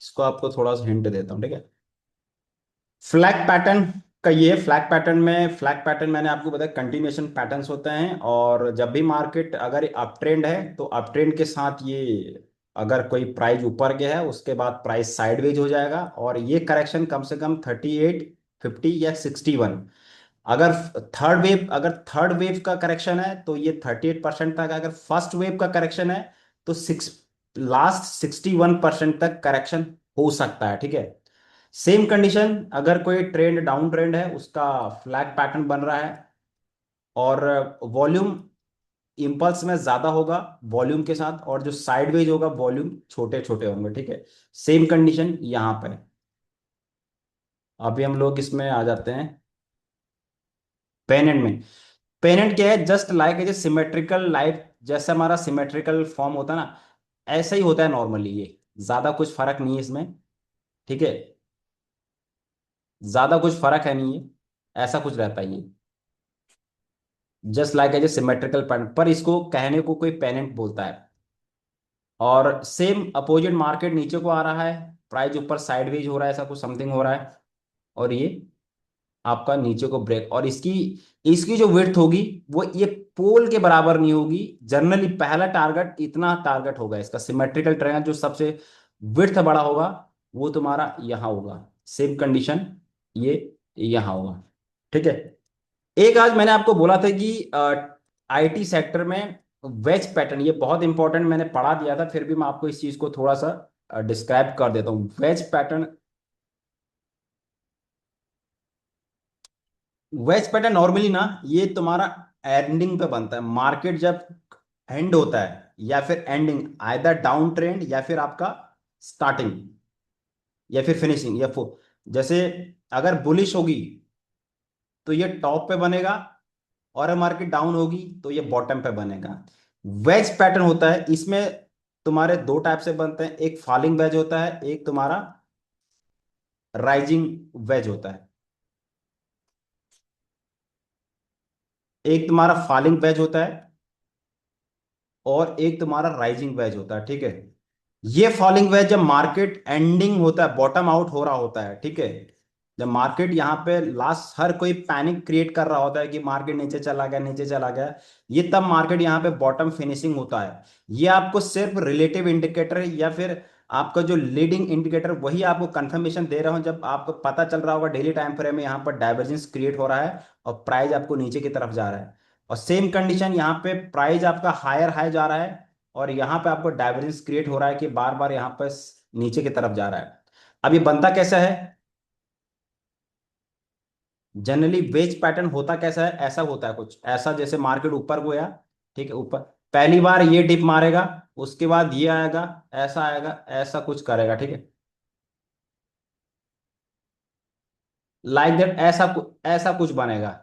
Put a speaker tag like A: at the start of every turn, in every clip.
A: इसको आपको थोड़ा सा हिंट देता हूँ, ठीक है। फ्लैग पैटर्न का ये फ्लैग पैटर्न में, फ्लैग पैटर्न मैंने आपको बताया कंटिन्यूएशन पैटर्न्स होते हैं, और जब भी मार्केट अगर अप ट्रेंड है तो अप ट्रेंड के साथ ये, अगर कोई प्राइस ऊपर गया है उसके बाद प्राइस साइडवेज हो जाएगा, और ये करेक्शन कम से कम 38, 50 या 61। अगर थर्ड वेव का करेक्शन है तो ये 38% तक, अगर फर्स्ट वेव का करेक्शन है तो लास्ट 61% तक करेक्शन हो सकता है, ठीक है। सेम कंडीशन, अगर कोई ट्रेंड डाउन ट्रेंड है उसका फ्लैग पैटर्न बन रहा है, और वॉल्यूम इंपल्स में ज्यादा होगा वॉल्यूम के साथ, और जो साइडवेज होगा वॉल्यूम छोटे छोटे होंगे, ठीक है। सेम कंडीशन यहां पर है। अभी हम लोग इसमें आ जाते हैं पेनेंट में। पेनेंट क्या है, just like a symmetrical life, जैसे हमारा सिमेट्रिकल फॉर्म होता है ना, ऐसा ही होता है नॉर्मली ये। ज्यादा कुछ फर्क नहीं है इसमें, ठीक है। ज्यादा कुछ फर्क है नहीं, है ऐसा कुछ रहता है ये, just like a symmetrical pattern, पर इसको कहने को कोई पेनेंट बोलता है। और सेम अपोजिट, मार्केट नीचे को आ रहा है, प्राइस ऊपर साइडवेज हो रहा है, ऐसा कुछ समथिंग हो रहा है, और ये आपका नीचे को ब्रेक, और इसकी इसकी जो विड्थ होगी वो ये पोल के बराबर नहीं होगी। जनरली पहला टारगेट इतना टारगेट होगा इसका, सिमेट्रिकल ट्रायंगल जो सबसे विड्थ बड़ा होगा वो तुम्हारा यहाँ होगा। सेम कंडीशन ये यहाँ होगा, ठीक है। एक आज मैंने आपको बोला था कि आईटी सेक्टर में वेज पैटर्न ये बहुत इंपॉर्टेंट, मैंने पढ़ा दिया था, फिर भी मैं आपको इस चीज को थोड़ा सा डिस्क्राइब कर देता हूँ। Wedge pattern, wedge pattern normally ना ये तुम्हारा एंडिंग पे बनता है, मार्केट जब एंड होता है या फिर एंडिंग, आइदर डाउन ट्रेंड या फिर आपका स्टार्टिंग या फिर फिनिशिंग, जैसे अगर बुलिश होगी तो ये टॉप पे बनेगा, और मार्केट डाउन होगी तो ये बॉटम पे बनेगा। वेज पैटर्न होता है इसमें, तुम्हारे दो टाइप से बनते हैं, एक फॉलिंग वेज होता है, एक तुम्हारा राइजिंग वेज होता है। एक तुम्हारा फॉलिंग वेज होता है और एक तुम्हारा राइजिंग वेज होता है, ठीक है। ये फॉलिंग वेज जब मार्केट एंडिंग होता है, बॉटम आउट हो रहा होता है, ठीक है, जब मार्केट यहाँ पे लास्ट, हर कोई पैनिक क्रिएट कर रहा होता है कि मार्केट नीचे चला गया, नीचे चला गया, ये तब मार्केट यहाँ पे बॉटम फिनिशिंग होता है। ये आपको सिर्फ रिलेटिव इंडिकेटर है या फिर आपका जो लीडिंग इंडिकेटर, वही आपको कंफर्मेशन दे रहा हूँ, जब आपको पता चल रहा होगा डेली टाइम फ्रेम में यहाँ पर डाइवर्जेंस क्रिएट हो रहा है और प्राइस आपको नीचे की तरफ जा रहा है। और सेम कंडीशन यहाँ पे प्राइस आपका हायर हाई जा रहा है, और यहाँ पे आपको डाइवर्जेंस क्रिएट हो रहा है कि बार बार यहाँ पे नीचे की तरफ जा रहा है। अब ये बनता कैसा है, जनरली वेज पैटर्न होता कैसा है, ऐसा होता है कुछ ऐसा, जैसे मार्केट ऊपर गया, ठीक है, ऊपर पहली बार ये डिप मारेगा, उसके बाद ये आएगा, ऐसा कुछ करेगा, ठीक है, लाइक दैट, ऐसा कुछ बनेगा।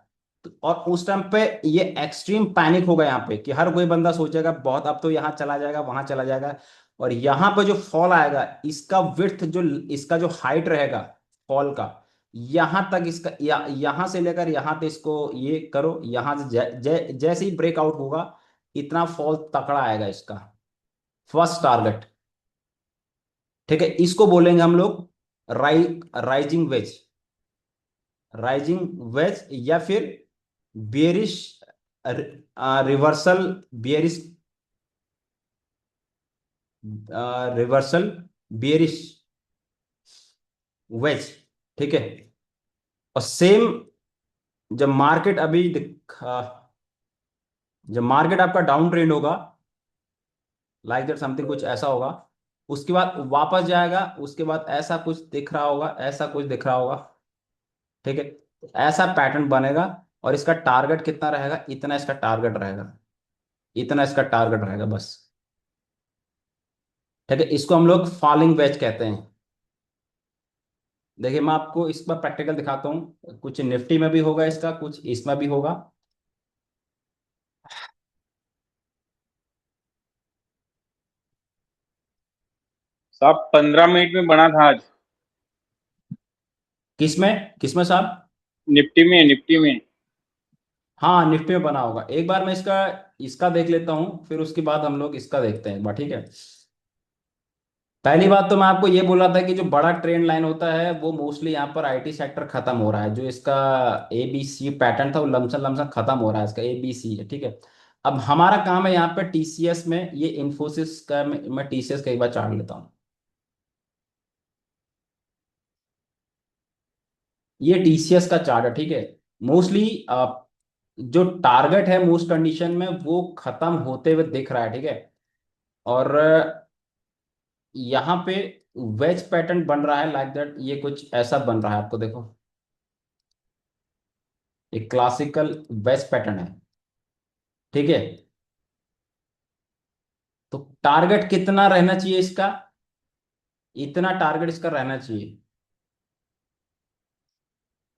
A: और उस टाइम पे ये एक्सट्रीम पैनिक होगा यहाँ पे, कि हर कोई बंदा सोचेगा बहुत, अब तो यहाँ चला जाएगा, वहां चला जाएगा। और यहाँ पे जो फॉल आएगा, इसका विड्थ जो, इसका जो हाइट रहेगा फॉल का, यहां तक इसका, यहां से लेकर यहां तक, इसको ये करो, यहां से जैसे ही ब्रेकआउट होगा इतना फॉल तकड़ा आएगा इसका, फर्स्ट टारगेट, ठीक है। इसको बोलेंगे हम लोग राइजिंग वेज, राइजिंग वेज, या फिर bearish reversal, bearish reversal bearish wedge, ठीक है। और सेम, जब मार्केट जब मार्केट आपका डाउन ट्रेंड होगा, लाइक दैट समथिंग कुछ ऐसा होगा, उसके बाद वापस जाएगा, उसके बाद ऐसा कुछ दिख रहा होगा, ऐसा कुछ दिख रहा होगा, ठीक है। तो ऐसा पैटर्न बनेगा, और इसका टारगेट कितना रहेगा, इतना इसका टारगेट रहेगा, इतना इसका टारगेट रहेगा बस, ठीक है। इसको हम लोग फॉलिंग वेज कहते हैं। देखिए मैं आपको इस पर प्रैक्टिकल दिखाता हूँ, कुछ निफ्टी में भी होगा इसका, कुछ इसमें भी होगा।
B: साहब 15 मिनट में बना था आज।
A: किसमें, किसमें साहब?
B: निफ्टी में।
A: हाँ निफ्टी में बना होगा, एक बार मैं इसका इसका देख लेता हूँ, फिर उसके बाद हम लोग इसका देखते हैं एक बार, ठीक है। पहली बात तो मैं आपको ये बोल रहा था कि जो बड़ा ट्रेंड लाइन होता है वो मोस्टली यहाँ पर आईटी सेक्टर खत्म हो रहा है। जो इसका ABC पैटर्न था वो लमसम लमसम खत्म हो रहा है, इसका ABC है, ठीक है। अब हमारा काम है यहाँ पे TCS में, ये इन्फोसिस का मैं TCS कई बार चार्ट लेता हूँ। ये TCS का चार्ट है, ठीक है। मोस्टली जो टारगेट है मोस्ट कंडीशन में वो खत्म होते हुए दिख रहा है, ठीक है। और यहाँ पे वेज पैटर्न बन रहा है लाइक दैट, ये कुछ ऐसा बन रहा है, आपको देखो, एक क्लासिकल वेज पैटर्न है, ठीक है। तो टारगेट कितना रहना चाहिए इसका, इतना टारगेट इसका रहना चाहिए।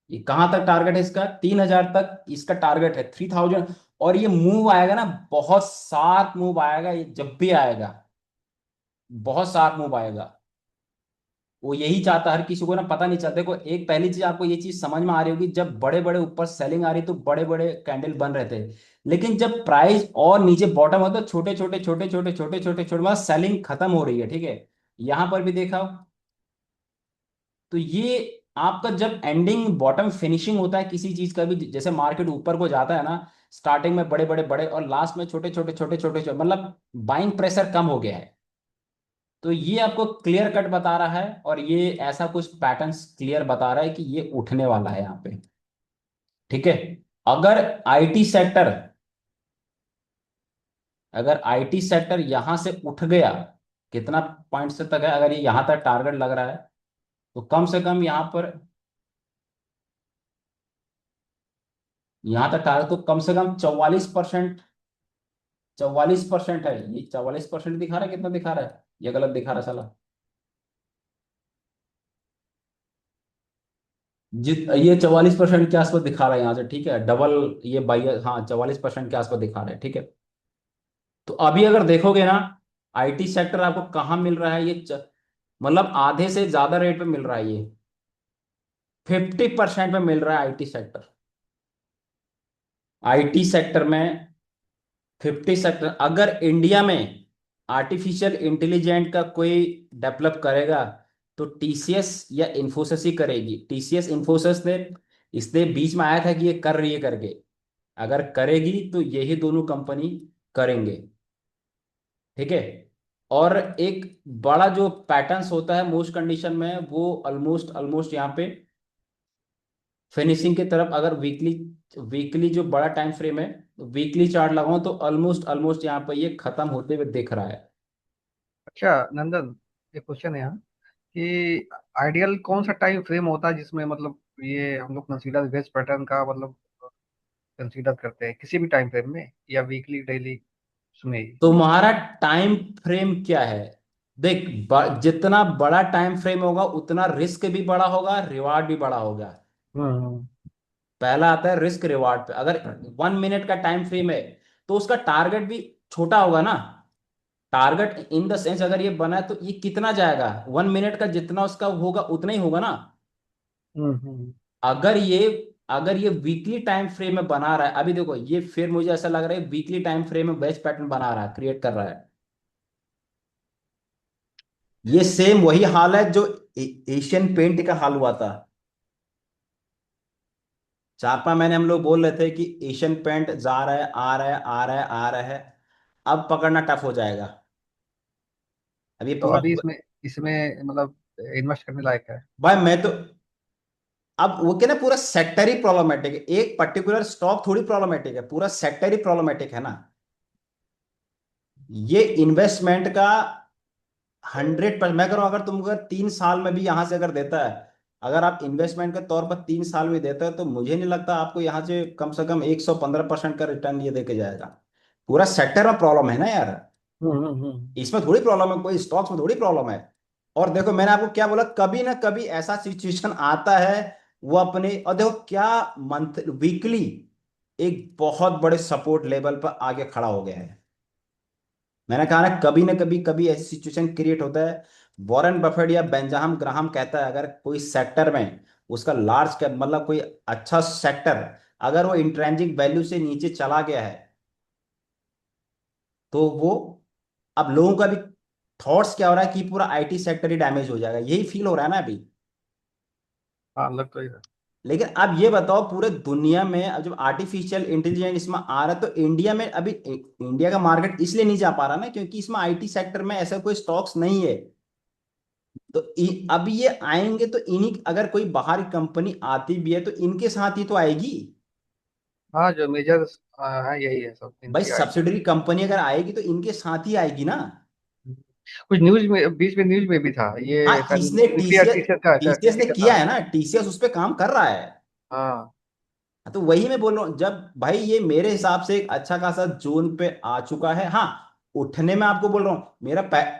A: ये कहां तक टारगेट है इसका, 3,000 तक इसका टारगेट है, 3,000। और ये मूव आएगा ना, बहुत शार्प मूव आएगा, ये जब भी आएगा बहुत शार्प मूव आएगा। वो यही चाहता है, हर किसी को ना, पता नहीं चलता। देखो एक पहली चीज आपको ये चीज समझ में आ रही होगी, जब बड़े बड़े ऊपर सेलिंग आ रही तो बड़े बड़े कैंडल बन रहे थे, लेकिन जब प्राइस और नीचे बॉटम होता है छोटे छोटे छोटे छोटे छोटे छोटे छोटे, मतलब सेलिंग खत्म हो रही है, ठीक है। यहां पर भी देखा। तो ये आपका जब एंडिंग बॉटम फिनिशिंग होता है किसी चीज का भी, जैसे मार्केट ऊपर को जाता है ना, स्टार्टिंग में बड़े बड़े बड़े और लास्ट में छोटे छोटे छोटे छोटे छोटे, मतलब बाइंग प्रेशर कम हो गया है। तो ये आपको क्लियर कट बता रहा है, और ये ऐसा कुछ पैटर्न्स क्लियर बता रहा है कि ये उठने वाला है यहाँ पे, ठीक है। अगर आईटी सेक्टर अगर आईटी सेक्टर यहां से उठ गया, कितना पॉइंट से तक है, अगर ये यहां तक टारगेट लग रहा है, तो कम से कम यहां पर, यहां तक टारगेट तो कम से कम 44%, 44% है। ये 44% दिखा रहा है, कितना दिखा रहा है, ये गलत दिखा रहा है साला। ये 44% के आसपास दिखा रहा है यहाँ से, ठीक है, डबल। ये बाई, हाँ 44% के आसपास दिखा रहा है, ठीक है। तो अभी अगर देखोगे ना, आईटी सेक्टर आपको कहाँ मिल रहा है, मतलब आधे से ज्यादा रेट पे मिल रहा है ये, 50% पे मिल रहा है आईटी सेक्टर। आईटी सेक्टर में 50 सेक्टर, अगर इंडिया में आर्टिफिशियल इंटेलिजेंट का कोई डेवलप करेगा तो TCS या इन्फोसिस ही करेगी। TCS इन्फोसिस ने, इसने बीच में आया था कि ये कर रही है करके, अगर करेगी तो यही दोनों कंपनी करेंगे, ठीक है। और एक बड़ा जो पैटर्न्स होता है मोस्ट कंडीशन में, वो ऑलमोस्ट ऑलमोस्ट यहाँ पे फिनिशिंग की तरफ, अगर वीकली वीकली जो बड़ा टाइम फ्रेम है, वीकली चार्ट लगाऊं तो ऑलमोस्ट ऑलमोस्ट यहाँ पे ये खत्म होते हुए दिख रहा है।
C: अच्छा नंदन, एक क्वेश्चन है यहाँ कि आइडियल कौन सा टाइम फ्रेम होता है जिसमें मतलब ये हम लोग कंसीडर वेज पैटर्न का मतलब कंसीडर करते हैं किसी भी टाइम फ्रेम में, या वीकली डेली उसमें ही?
A: तुम्हारा टाइम फ्रेम क्या है, देख, जितना बड़ा टाइम फ्रेम होगा उतना रिस्क भी बड़ा होगा, रिवार्ड भी बड़ा होगा।
C: हम्म।
A: पहला आता है रिस्क रिवार्ड पे। अगर 1 मिनट का टाइम फ्रेम है तो उसका टारगेट भी छोटा होगा ना। टारगेट इन द सेंस, अगर ये बना है तो ये कितना जाएगा, 1 मिनट का जितना उसका होगा उतना ही होगा ना।
C: हम्म।
A: अगर ये अगर ये वीकली टाइम फ्रेम में बना रहा है, अभी देखो ये, फिर मुझे ऐसा लग रहा है वीकली टाइम फ्रेम में बेस्ट पैटर्न बना रहा है, क्रिएट कर रहा है। ये सेम वही हाल है जो एशियन पेंट का हाल हुआ था। 4-5 महीने हम लोग बोल रहे थे कि एशियन पेंट जा रहा है, आ रहा है, आ रहा है, आ रहा है, अब पकड़ना टफ हो जाएगा। अब ये
C: तो
A: पूरा,
C: अभी इसमें इसमें मतलब इन्वेस्ट करने लायक है?
A: भाई मैं तो, अब वो क्या ना, पूरा सेक्टर ही प्रॉब्लमेटिक है, एक पर्टिकुलर स्टॉक थोड़ी प्रॉब्लमेटिक है, पूरा सेक्टर ही प्रॉब्लमेटिक है ना। ये इन्वेस्टमेंट का 100%, मैं करूँ, अगर तुम, अगर 3 साल में भी यहां से अगर देता है, अगर आप इन्वेस्टमेंट के तौर पर 3 साल में देता है, तो मुझे नहीं लगता आपको यहाँ से कम 115% का रिटर्न ये देके जाएगा। पूरा सेक्टर में प्रॉब्लम है ना यार,
C: हम्म।
A: इसमें थोड़ी प्रॉब्लम है, कोई स्टॉक्स में थोड़ी प्रॉब्लम है। और देखो मैंने आपको क्या बोला, कभी ना कभी ऐसा सिचुएशन आता है, वो अपने, और देखो क्या, मंथ वीकली एक बहुत बड़े सपोर्ट लेवल पर आगे खड़ा हो गया है। मैंने कहा ना कभी कभी ऐसी सिचुएशन क्रिएट होता है। वॉरेन बफेट या बेंजामिन ग्राहम कहता है, अगर कोई सेक्टर में उसका लार्ज कैप, मतलब कोई अच्छा सेक्टर, अगर वो इंट्रेंसिक वैल्यू से नीचे चला गया है, तो वो, अब लोगों का भी थॉट्स क्या हो रहा है कि पूरा आईटी सेक्टर ही डैमेज हो जाएगा, यही फील हो रहा है ना अभी।
C: हाँ लग तो ही रहा
A: लेकिन अब ये बताओ, पूरे दुनिया में अब जब आर्टिफिशियल इंटेलिजेंस इसमें आ रहा है, तो इंडिया में अभी इंडिया का मार्केट इसलिए नहीं जा पा रहा ना, क्योंकि इसमें आईटी सेक्टर में ऐसा कोई स्टॉक्स नहीं है। तो अब ये आएंगे तो इन्हीं, अगर कोई बाहर की कंपनी आती भी है तो इनके साथ ही तो आएगी।
C: है। हाँ जो मेजर है यही है, सब
A: भाई
C: इनकी आईटी।
A: सब्सिडरी कंपनी अगर आएगी तो इनके साथ ही आएगी ना।
C: कुछ न्यूज में, बीच में न्यूज में भी था
A: हाँ,
C: ये शायद
A: इसने
C: न्यूक्लियर
A: टीसीएस,
C: टीचर का, अच्छा
A: टीसीएस
C: किसी
A: ने
C: का
A: किया
C: था।
A: है ना, टीसीएस उस पर काम कर रहा है।
C: हाँ।
A: हाँ, तो वही मैं बोल रहा हूँ, जब भाई ये मेरे हिसाब से एक अच्छा खासा जोन पे आ चुका है। हाँ, उठने में आपको बोल रहा हूँ,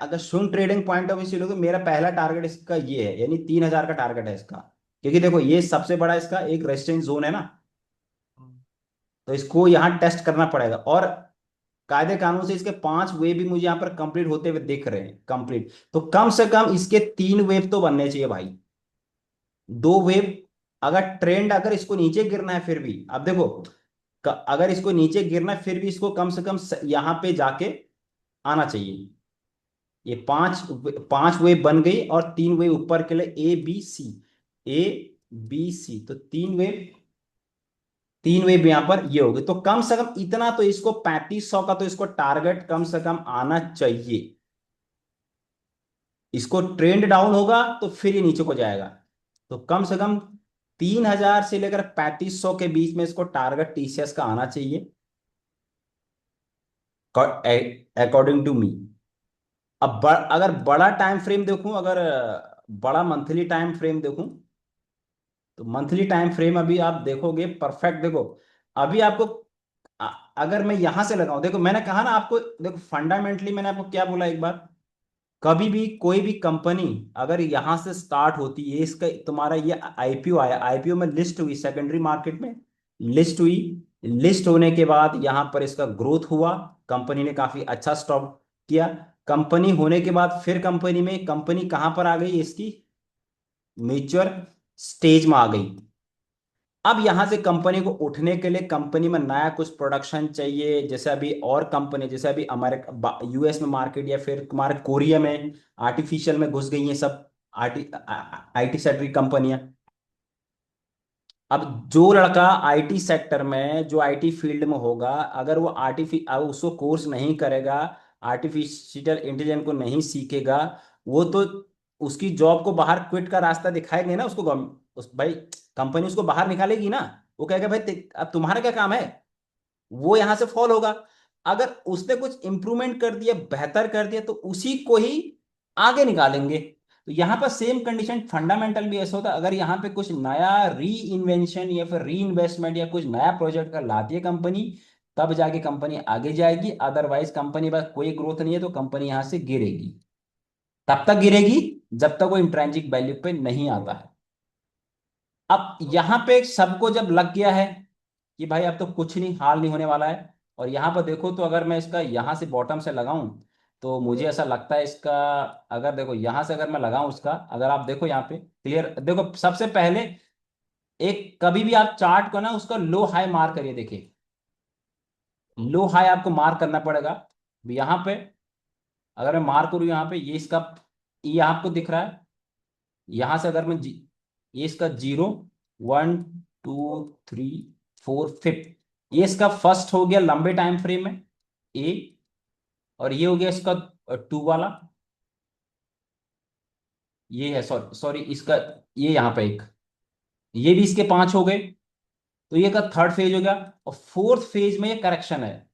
A: अगर swing trading point of view से लोगे, मेरा पहला टारगेट इसका ये है, यानी 3,000 का टारगेट है इसका। क्योंकि देखो ये सबसे बड़ा इसका एक रेजिस्टेंस जोन है ना, तो इसको यहाँ टेस्ट करना पड़ेगा। और कायदे कानून से इसके 5 वेव भी मुझे यहाँ पर कंप्लीट होते हुए दिख रहे हैं, कंप्लीट। तो कम से कम इसके 3 वेव तो बनने चाहिए भाई, 2 वेव। अगर ट्रेंड, अगर इसको नीचे गिरना है फिर भी, अब देखो, अगर इसको नीचे गिरना है फिर भी इसको कम से कम यहाँ पे जाके आना चाहिए। ये 5 5 वेव बन गई, और 3 वेव ऊपर के लिए A B C, A B C, तो 3 वेव, 3 वेव यहाँ पर ये होगी। तो कम से कम इतना तो इसको 3500 का तो इसको टारगेट कम से कम आना चाहिए। इसको ट्रेंड डाउन होगा तो फिर ये नीचे को जाएगा। तो कम से कम 3,000 से लेकर 3500 के बीच में इसको टारगेट टीसीएस का आना चाहिए, अकॉर्डिंग टू मी। अब अगर बड़ा टाइम फ्रेम देखूं, अगर बड़ा मंथली टाइम फ्रेम देखूं, तो मंथली टाइम फ्रेम अभी आप देखोगे परफेक्ट। देखो अभी आपको, अ- अगर मैं यहां से लगाऊं, देखो मैंने कहा ना आपको, देखो फंडामेंटली मैंने आपको क्या बोला एक बार, कभी भी कोई भी कंपनी अगर यहां से स्टार्ट होती है, इसका तुम्हारा ये आईपीओ आया, आईपीओ में लिस्ट हुई, सेकेंडरी मार्केट में लिस्ट हुई, लिस्ट होने के बाद यहां पर इसका ग्रोथ हुआ, कंपनी ने काफी अच्छा स्टॉक किया। कंपनी होने के बाद फिर कंपनी में, कंपनी कहां पर आ गई, इसकी मेच्योर स्टेज में आ गई। अब यहां से कंपनी को उठने के लिए कंपनी में नया कुछ प्रोडक्शन चाहिए, जैसे अभी और कंपनी, जैसे अभी अमेरिका, यूएस में मार्केट, या फिर हमारे कोरिया में आर्टिफिशियल में घुस गई हैं सब आईटी आईटी सेक्टर की कंपनियां। अब जो लड़का आईटी सेक्टर में, जो आईटी फील्ड में होगा, अगर वो उसको कोर्स नहीं करेगा, आर्टिफिशियल इंटेलिजेंस को नहीं सीखेगा, वो तो उसकी जॉब को बाहर क्विट का रास्ता दिखाएंगे ना उसको, भाई कंपनी उसको बाहर निकालेगी ना। वो कहेगा भाई अब तुम्हारा क्या काम है, वो यहां से फॉल होगा। अगर उसने कुछ इंप्रूवमेंट कर दिया, बेहतर कर दिया, तो उसी को ही आगे निकालेंगे। तो यहां पर सेम कंडीशन फंडामेंटल भी ऐसा होता है, अगर यहाँ पे कुछ नया री इन्वेंशन या फिर री इन्वेस्टमेंट या कुछ नया प्रोजेक्ट कर लाती है कंपनी, तब जाके कंपनी आगे जाएगी। अदरवाइज कंपनी पास कोई ग्रोथ नहीं है तो कंपनी यहां से गिरेगी। तब तक गिरेगी जब तक वो इंट्रिंसिक वैल्यू पे नहीं आता है। अब यहां पे सबको जब लग गया है कि भाई अब तो कुछ नहीं, हाल नहीं होने वाला है, और यहां पर देखो, तो अगर मैं इसका यहां से बॉटम से लगाऊं, तो मुझे ऐसा लगता है इसका, अगर देखो यहां से अगर मैं लगाऊं उसका, अगर आप देखो यहाँ पे क्लियर, देखो सबसे पहले एक, कभी भी आप चार्ट को ना उसका लो हाई मार्क करिए, देखिए लो हाई आपको मार्क करना पड़ेगा। यहाँ पे अगर मैं मार्क करूँ यहाँ पे, ये इसका, ये आपको दिख रहा है, यहां से अगर मैं ये इसका 0 1 2 3 4 5, ये इसका फर्स्ट हो गया लंबे टाइम फ्रेम में ए, और ये हो गया इसका 2 वाला, ये है, सॉरी सॉरी इसका, ये यहाँ पे एक, ये भी इसके 5 हो गए। तो ये का थर्ड फेज हो गया, और फोर्थ फेज में ये करेक्शन है।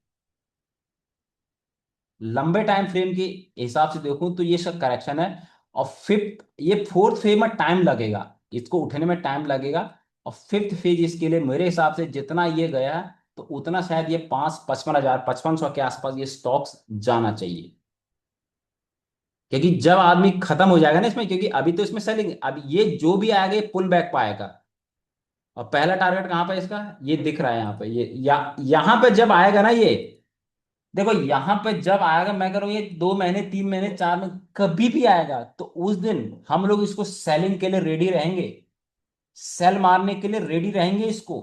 A: लंबे टाइम फ्रेम के हिसाब से देखूं तो ये इसका करेक्शन है। और फिफ्थ, ये फोर्थ फेज में टाइम लगेगा, इसको उठने में टाइम लगेगा। और फिफ्थ फेज इसके लिए मेरे हिसाब से जितना ये गया है, तो उतना शायद ये 55,000 5500 के आसपास ये स्टॉक्स जाना चाहिए। क्योंकि जब आदमी खत्म हो जाएगा ना इसमें, क्योंकि अभी तो इसमें सेलिंग, अभी ये जो भी आएगा ये पुल बैक पाएगा। और पहला टारगेट कहाँ पे इसका, ये दिख रहा है यहाँ पे, ये यहाँ पे जब आएगा ना ये, देखो यहाँ पे जब आएगा, मैं कह रहा हूँ ये 2 महीने 3 महीने 4 महीने कभी भी आएगा, तो उस दिन हम लोग इसको सेलिंग के लिए रेडी रहेंगे, सेल मारने के लिए रेडी रहेंगे इसको।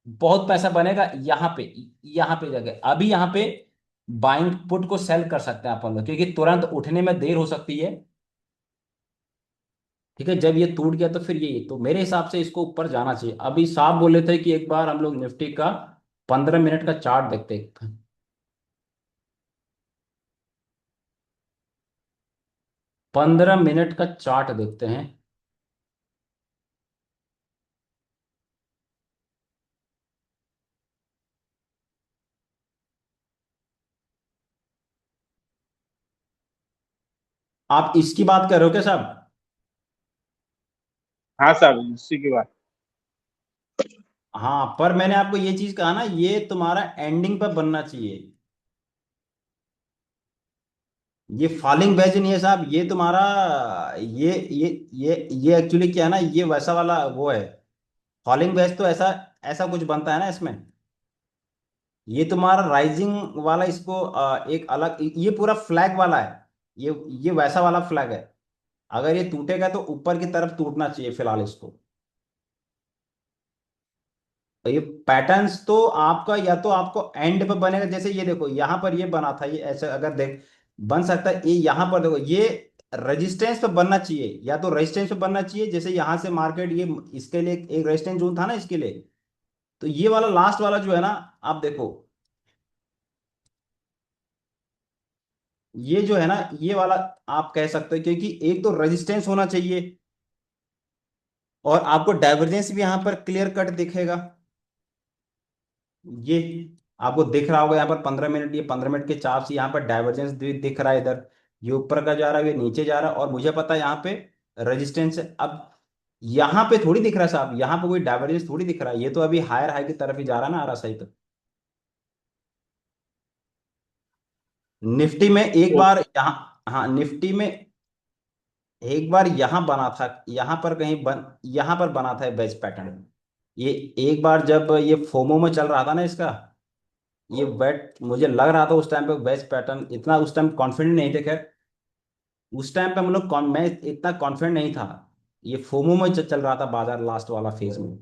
A: बहुत पैसा बनेगा यहाँ पे, यहाँ पे जगह अभी यहाँ पे बाइंग पुट को सेल कर सकते हैं अपन लोग, क्योंकि तुरंत उठने में देर हो सकती है। ठीक है, जब ये टूट गया तो फिर ये तो मेरे हिसाब से इसको ऊपर जाना चाहिए। अभी साहब बोले थे कि एक बार हम लोग निफ्टी का 15 मिनट का चार्ट देखते हैं। 15 मिनट का चार्ट देखते हैं। आप इसकी बात कर रहे हो क्या साहब?
B: हाँ साहब, इसी की बात।
A: हाँ, पर मैंने आपको ये चीज कहा ना, ये तुम्हारा एंडिंग पर बनना चाहिए। ये फॉलिंग वेज नहीं है साहब, ये तुम्हारा ये एक्चुअली क्या है ना, ये वैसा वाला वो है। फॉलिंग वेज तो ऐसा ऐसा कुछ बनता है ना इसमें। ये तुम्हारा राइजिंग वाला इसको एक अलग, ये पूरा फ्लैग वाला है। ये वैसा वाला फ्लैग है। अगर ये टूटेगा तो ऊपर की तरफ टूटना चाहिए फिलहाल इसको। तो ये पैटर्न्स तो आपका या तो आपको एंड पे बनेगा, जैसे ये देखो यहाँ पर ये बना था, ये ऐसे अगर देख बन सकता है। ये यहाँ पर देखो, ये रेजिस्टेंस पे बनना चाहिए, या तो रेजिस्टेंस पे बनना चाहिए, जैसे यहाँ से मार्केट ये इसके लिए एक रेजिस्टेंस जोन था ना इसके लिए। तो ये वाला लास्ट वाला जो है ना, आप देखो, ये जो है ना ये वाला, आप कह सकते हो, क्योंकि एक तो रेजिस्टेंस होना चाहिए और आपको डाइवर्जेंस भी यहाँ पर क्लियर कट दिखेगा। ये आपको दिख रहा होगा यहाँ पर 15 मिनट, ये 15 मिनट के चार्ट से यहाँ पर डाइवर्जेंस दिख रहा है इधर। ये ऊपर का जा रहा है, ये नीचे जा रहा है, और मुझे पता है यहाँ पे रेजिस्टेंस है। अब यहाँ पे थोड़ी दिख रहा है साहब, यहाँ पे कोई डाइवर्जेंस थोड़ी दिख रहा है, ये तो अभी हायर हाई की तरफ ही जा रहा है ना, आ रहा सही तो। निफ्टी में एक
B: ओ,
A: बार यहाँ, हाँ निफ्टी में एक बार यहाँ बना था, यहाँ पर कहीं यहाँ पर बना था बेच पैटर्न। ये एक बार जब ये फोमो में चल रहा था ना इसका, ये वेट मुझे लग रहा था उस टाइम पे बेच पैटर्न, इतना उस टाइम कॉन्फिडेंट नहीं थे खैर। उस टाइम पे हम लोग मैं इतना कॉन्फिडेंट नहीं था। ये फोमो में चल रहा था बाजार लास्ट वाला फेज में।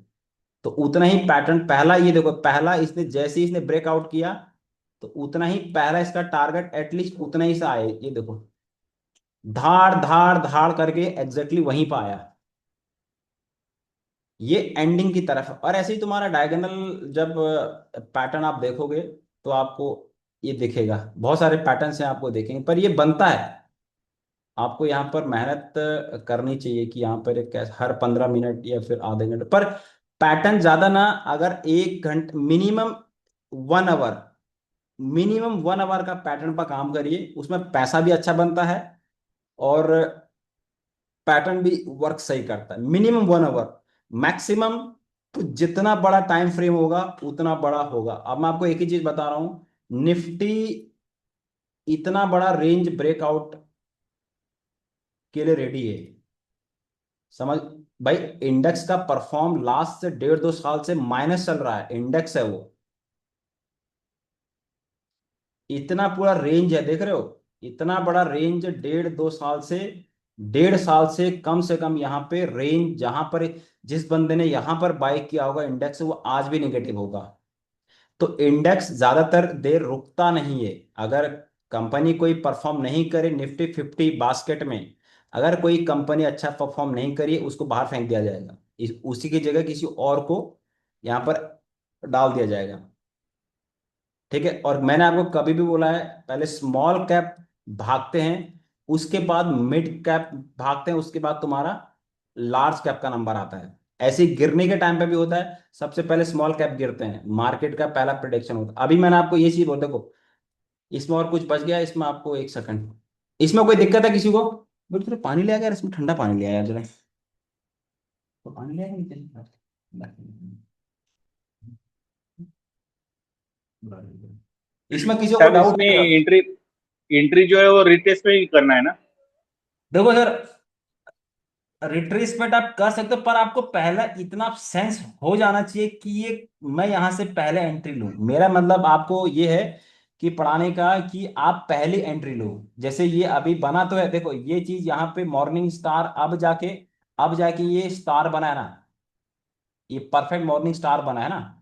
A: तो उतना ही पैटर्न पहला, ये देखो पहला इसने जैसे ही इसने ब्रेकआउट किया, तो उतना ही पहला इसका टारगेट एटलीस्ट उतना ही सा आए, ये देखो धाड़ धाड़ धाड़ करके एग्जैक्टली वहीं पर आया। ये एंडिंग की तरफ है। और ऐसे ही तुम्हारा डायगोनल जब पैटर्न आप देखोगे तो आपको ये दिखेगा, बहुत सारे पैटर्न्स हैं आपको देखेंगे, पर ये बनता है। आपको यहाँ पर मेहनत करनी चाहिए कि यहाँ पर एक हर 15 मिनट या फिर आधे घंटे पर पैटर्न ज्यादा ना, अगर 1 घंटे मिनिमम 1 आवर, मिनिमम 1 आवर का पैटर्न पर काम करिए, उसमें पैसा भी अच्छा बनता है और पैटर्न भी वर्क सही करता है। मिनिमम 1 आवर, मैक्सिमम तो जितना बड़ा टाइम फ्रेम होगा उतना बड़ा होगा। अब मैं आपको एक ही चीज बता रहा हूं, निफ्टी इतना बड़ा रेंज ब्रेकआउट के लिए रेडी है, समझ भाई। इंडेक्स का परफॉर्म लास्ट से 1.5 2 साल से माइनस चल रहा है, इंडेक्स है वो। इतना पूरा रेंज है, देख रहे हो, इतना बड़ा रेंज 1.5 2 साल से, 1.5 साल से कम यहाँ पे रेंज, जहां पर जिस बंदे ने यहाँ पर बाय किया होगा इंडेक्स, वो आज भी निगेटिव होगा। तो इंडेक्स ज्यादातर देर रुकता नहीं है। अगर कंपनी कोई परफॉर्म नहीं करे निफ्टी 50 बास्केट में, अगर कोई कंपनी अच्छा परफॉर्म नहीं करी, उसको बाहर फेंक दिया जाएगा, उसी की जगह किसी और को यहाँ पर डाल दिया जाएगा। ठीक है, और मैंने आपको कभी भी बोला है, पहले स्मॉल कैप भागते हैं, उसके बाद मिड कैप भागते हैं, उसके बाद तुम्हारा लार्ज कैप का नंबर आता है। ऐसे ही गिरने के टाइम पे भी होता है, सबसे पहले स्मॉल कैप गिरते हैं, मार्केट का पहला प्रिडिक्शन होता है। अभी मैंने आपको ये चीज बोल, देखो इसमें और कुछ बच गया इसमें, आपको 1 सेकंड, इसमें कोई दिक्कत है किसी को? बोल थोड़ा पानी ले आ, यार इसमें ठंडा पानी ले आया यार जरा, तो पानी ले आया इसमें किसी को
B: साहब
A: डाउट
B: इसमें
A: है क्या?
B: एंट्री एंट्री जो है वो रिटेस्ट में ही करना है ना?
A: देखो सर, रिट्रेसमेंट आप कर सकते हो, पर आपको पहला इतना सेंस हो जाना चाहिए कि ये मैं यहां से पहले एंट्री लूं। मेरा मतलब आपको ये है कि पढ़ाने का, कि आप पहली एंट्री लो। जैसे ये अभी बना तो है, देखो ये चीज यहाँ पे मॉर्निंग स्टार, अब जाके ये स्टार बना है ना, ये परफेक्ट मॉर्निंग स्टार बना है ना।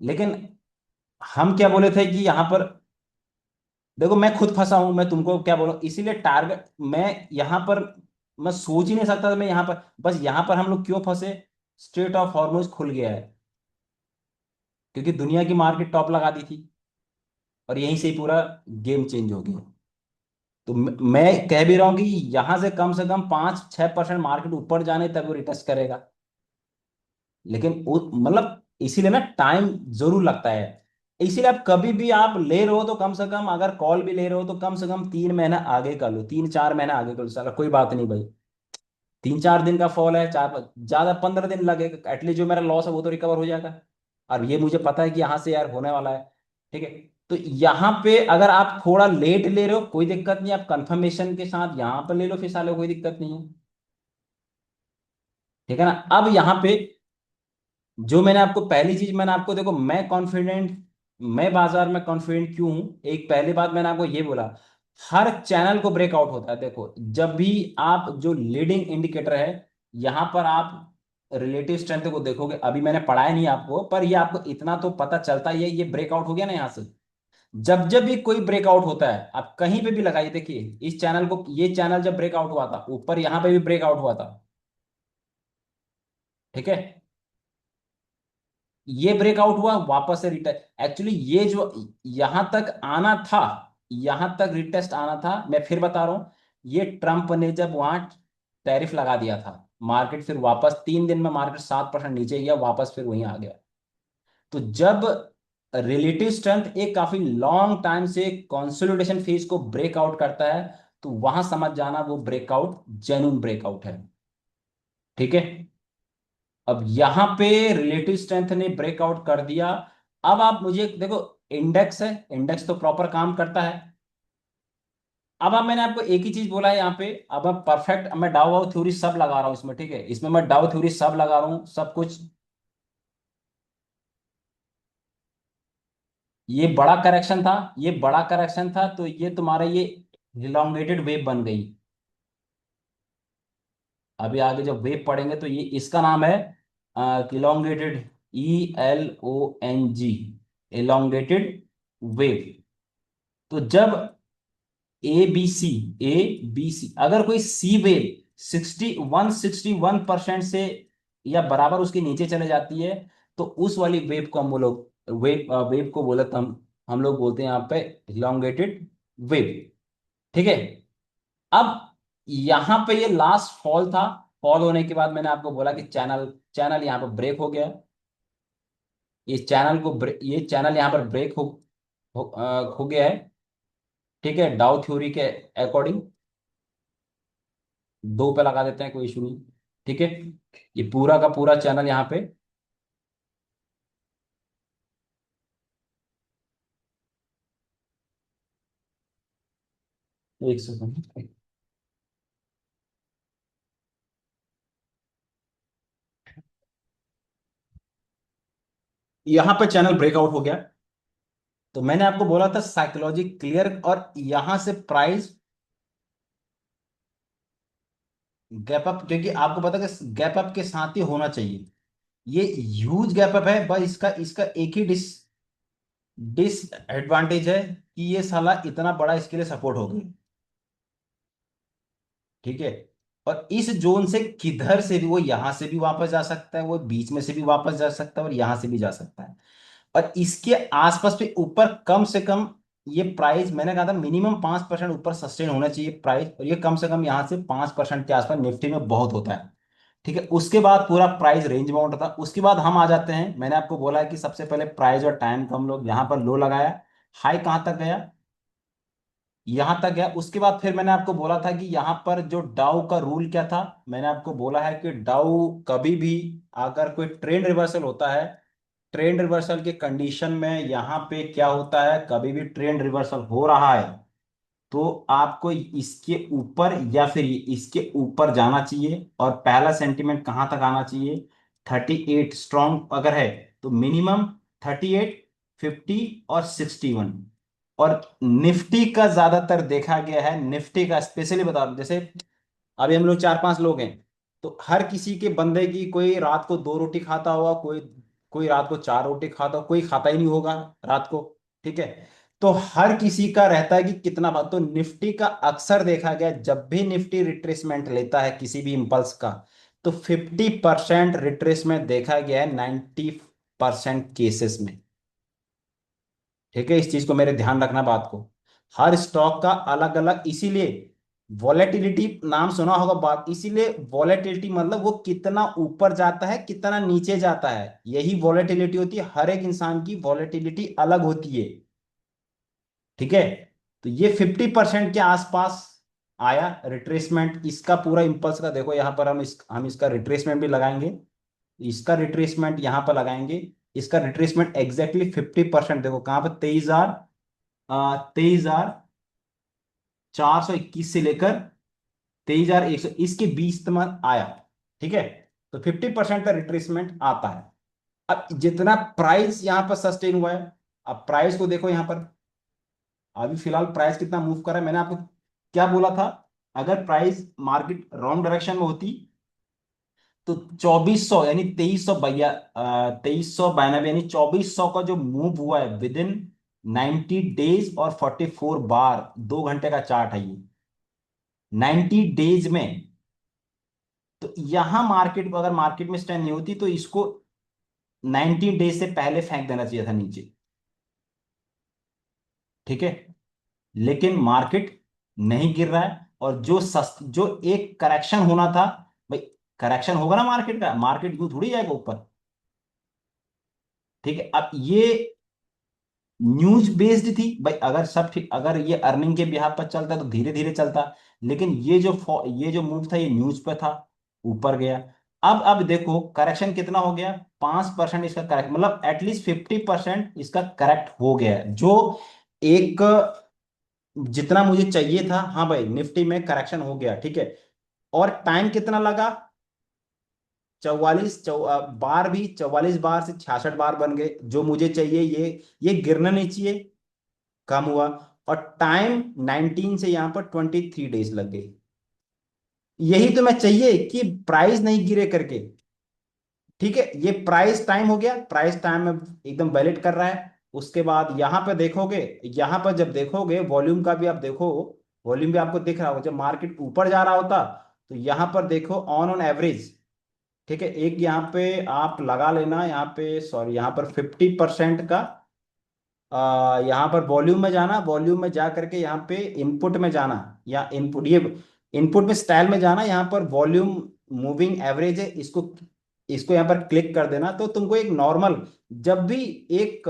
A: लेकिन हम क्या बोले थे कि यहाँ पर देखो, मैं खुद फंसा हूं, मैं तुमको क्या बोलूं, इसीलिए टारगेट मैं यहाँ पर मैं सोच ही नहीं सकता था मैं यहाँ पर, बस यहाँ पर हम लोग क्यों फंसे, स्ट्रेट ऑफ हॉर्मुज खुल गया है, क्योंकि दुनिया की मार्केट टॉप लगा दी थी, और यहीं से ही पूरा गेम चेंज हो गया। तो मैं कह भी रहा हूँ कि यहाँ से कम 5-6% मार्केट ऊपर जाने तक वो रिटेस्ट करेगा, लेकिन मतलब इसीलिए ना टाइम जरूर लगता है। इसीलिए आप कभी भी आप ले रहे हो तो कम से कम, अगर कॉल भी ले रहे हो तो कम से कम 3 महीना आगे कर लो, 3-4 महीना आगे कर लो, साला कोई बात नहीं भाई। 3-4 दिन का फॉल है, चार ज्यादा 15 दिन लगेगा, एटलीस्ट जो मेरा लॉस है वो तो रिकवर हो जाएगा। और ये मुझे पता है कि यहाँ से यार होने वाला है। ठीक है, तो यहाँ पे अगर आप थोड़ा लेट ले रहे हो कोई दिक्कत नहीं, आप कंफर्मेशन के साथ यहाँ पे ले लो फिर साले, कोई दिक्कत नहीं है। ठीक है ना। अब यहाँ पे जो मैंने आपको पहली चीज मैंने आपको, देखो मैं कॉन्फिडेंट, मैं बाजार में कॉन्फिडेंट क्यों हूं, एक पहली बात मैंने आपको ये बोला, हर चैनल को ब्रेकआउट होता है। देखो जब भी आप जो लीडिंग इंडिकेटर है, यहां पर आप रिलेटिव स्ट्रेंथ को देखोगे, अभी मैंने पढ़ाया नहीं आपको, पर ये आपको इतना तो पता चलता ही है, ये ब्रेकआउट हो गया ना यहाँ से। जब जब भी कोई ब्रेकआउट होता है, आप कहीं पे भी लगाइए, देखिए इस चैनल को, ये चैनल जब ब्रेकआउट हुआ था ऊपर, यहाँ पे भी ब्रेकआउट हुआ था। ठीक है, ये ब्रेकआउट हुआ, वापस से रिटेस्ट, एक्चुअली ये जो यहां तक आना था, यहां तक रिटेस्ट आना था, मैं फिर बता रहा हूं, ये ट्रम्प ने जब वहां टैरिफ लगा दिया था, मार्केट फिर वापस 3 दिन में मार्केट 7% नीचे गया, वापस फिर वहीं आ गया। तो जब रिलेटिव स्ट्रेंथ एक काफी लॉन्ग टाइम से कंसोलिडेशन फेज को ब्रेकआउट करता है, तो वहां समझ जाना वो ब्रेकआउट जेन्युइन ब्रेकआउट है। ठीक है, अब यहां पे रिलेटिव स्ट्रेंथ ने ब्रेकआउट कर दिया। अब आप मुझे देखो, इंडेक्स है, इंडेक्स तो प्रॉपर काम करता है। अब मैंने आपको एक ही चीज बोला है यहाँ पे, अब परफेक्ट मैं डाउ वाउ थ्योरी सब लगा रहा हूँ इसमें। ठीक है, इसमें मैं डाउ थ्योरी सब लगा रहा हूँ, सब कुछ। ये बड़ा करेक्शन था, ये बड़ा करेक्शन था, तो ये तुम्हारा ये इलोंगेटेड वेव बन गई। अभी आगे जब वेव पढ़ेंगे तो ये इसका नाम है इलोंगेटेड, ELONG, इलोंगेटेड वेव। तो जब ABC, ABC अगर कोई सी वेव 61% से या बराबर उसके नीचे चले जाती है, तो उस वाली वेव को हम लोग वेव को बोले तो हम लोग बोलते हैं यहाँ पे इलोंगेटेड वेव। ठीक है, अब यहां पे ये लास्ट फॉल था, फॉल होने के बाद मैंने आपको बोला कि चैनल चैनल यहाँ पर ब्रेक हो गया। ये चैनल यहाँ पर ब्रेक हो गया है। ठीक है, डाउ थ्योरी के अकॉर्डिंग 2 पे लगा देते हैं, कोई इशू नहीं। ठीक है, ये पूरा का पूरा चैनल यहाँ पे, एक सेकंड, यहाँ पे चैनल ब्रेकआउट हो गया। तो मैंने आपको बोला था साइकोलॉजी क्लियर, और यहां से प्राइस गैप अप, क्योंकि आपको पता है कि गैप अप के साथ ही होना चाहिए। ये ह्यूज गैप अप है, बस इसका इसका एक ही डिसएडवांटेज है कि ये साला इतना बड़ा इसके लिए सपोर्ट हो गया। ठीक है, और इस जोन से किधर से भी वो, यहां से भी वापस जा सकता है, वो बीच में से भी वापस जा सकता है, और यहां से भी जा सकता है। और इसके आसपास पे ऊपर कम से कम ये प्राइस, मैंने कहा था मिनिमम 5% ऊपर सस्टेन होना चाहिए प्राइस, और ये कम से कम यहां से 5% के आसपास निफ्टी में बहुत होता है। ठीक है, उसके बाद पूरा प्राइस रेंज बाउंड था, उसके बाद हम आ जाते हैं, मैंने आपको बोला है कि सबसे पहले प्राइस और टाइम को हम लोग यहाँ पर लो लगाया, हाई कहाँ तक गया, यहां तक गया। उसके बाद फिर मैंने आपको बोला था कि यहां पर जो डाउ का रूल क्या था, मैंने आपको बोला है कि डाउ कभी भी अगर कोई ट्रेंड रिवर्सल होता है, ट्रेंड रिवर्सल के कंडीशन में यहाँ पे क्या होता है, कभी भी ट्रेंड रिवर्सल हो रहा है तो आपको इसके ऊपर या फिर इसके ऊपर जाना चाहिए, और पहला सेंटीमेंट कहाँ तक आना चाहिए, 38 स्ट्रॉन्ग अगर है तो मिनिमम 38, 50 और 61। और निफ्टी का ज्यादातर देखा गया है, निफ्टी का स्पेशली बता दूं, जैसे अभी हम लोग 4-5 लोग हैं, तो हर किसी के बंदे की, कोई रात को 2 रोटी खाता होगा, कोई कोई रात को 4 रोटी खाता, कोई खाता ही नहीं होगा रात को। ठीक है, तो हर किसी का रहता है कि कितना बात। तो निफ्टी का अक्सर देखा गया, जब भी निफ्टी रिट्रेसमेंट लेता है किसी भी इंपल्स का, तो 50% रिट्रेसमेंट देखा गया है 90% केसेस में। ठीक है, इस चीज को मेरे ध्यान रखना बात को। हर स्टॉक का अलग अलग, इसीलिए वॉलेटिलिटी नाम सुना होगा बात, इसीलिए वॉलेटिलिटी मतलब वो कितना ऊपर जाता है कितना नीचे जाता है, यही वॉलेटिलिटी होती है। हर एक इंसान की वॉलेटिलिटी अलग होती है। ठीक है, तो ये 50% के आसपास आया रिट्रेसमेंट इसका पूरा इंपल्स का। देखो यहाँ पर हम इसका रिट्रेसमेंट भी लगाएंगे, इसका रिट्रेसमेंट यहाँ पर लगाएंगे। इसका रिट्रेसमेंट एग्जैक्टली 50%। देखो कहाँ पर 23,421 से लेकर 23,100 इसके बीच तक आया। ठीक है, तो 50% का रिट्रेसमेंट आता है। अब जितना प्राइस यहाँ पर सस्टेन हुआ है, अब प्राइस को देखो यहाँ पर। अभी फिलहाल प्राइस कितना मूव कर रहा है, मैंने आपको क्या बोला था, अगर प्राइस मार्केट रॉन्ग डायरेक्शन में होती तो 2400 यानी 2392 यानी 2400 का जो मूव हुआ है विद इन 90 डेज और 44 बार, 2 घंटे का चार्ट है ये, 90 डेज में। तो यहां मार्केट को, अगर मार्केट में स्टैंड नहीं होती तो इसको 90 डेज से पहले फेंक देना चाहिए था नीचे। ठीक है, लेकिन मार्केट नहीं गिर रहा है, और जो एक करेक्शन होना था, भाई करेक्शन होगा ना मार्केट का, मार्केट यूं थोड़ी जाएगा ऊपर। ठीक है, अब ये न्यूज बेस्ड थी भाई, अगर सब ठीक, अगर ये अर्निंग के बिहाफ पर चलता तो धीरे धीरे चलता, लेकिन ये जो मूव था ये न्यूज पे था, ऊपर गया। अब देखो करेक्शन कितना हो गया, 5% इसका करेक्ट, मतलब एटलीस्ट 50% इसका करेक्ट हो गया है, जो एक जितना मुझे चाहिए था। हाँ भाई, निफ्टी में करेक्शन हो गया। ठीक है, और टाइम कितना लगा, 44 बार, भी 44 बार से 66 बार बन गए, जो मुझे चाहिए। ये गिरना नहीं चाहिए, कम हुआ। और टाइम 19 से यहाँ पर 23 डेज लग गई। यही तो मैं चाहिए कि प्राइस नहीं गिरे करके। ठीक है, ये प्राइस टाइम हो गया, प्राइस टाइम में एकदम वैलिड कर रहा है। उसके बाद यहाँ पे देखोगे, यहाँ पर जब देखोगे वॉल्यूम का भी आप देखो, वॉल्यूम भी आपको दिख रहा होगा, जब मार्केट ऊपर जा रहा होता तो यहाँ पर देखो ऑन ऑन एवरेज। ठीक है, एक यहाँ पे आप लगा लेना, यहाँ पे सॉरी, यहाँ पर 50% का, यहाँ पर वॉल्यूम में जाना, वॉल्यूम में जा करके यहाँ पे इनपुट में जाना, या इनपुट, ये इनपुट में स्टाइल में जाना, यहाँ पर वॉल्यूम मूविंग एवरेज है, इसको इसको यहाँ पर क्लिक कर देना, तो तुमको एक नॉर्मल, जब भी एक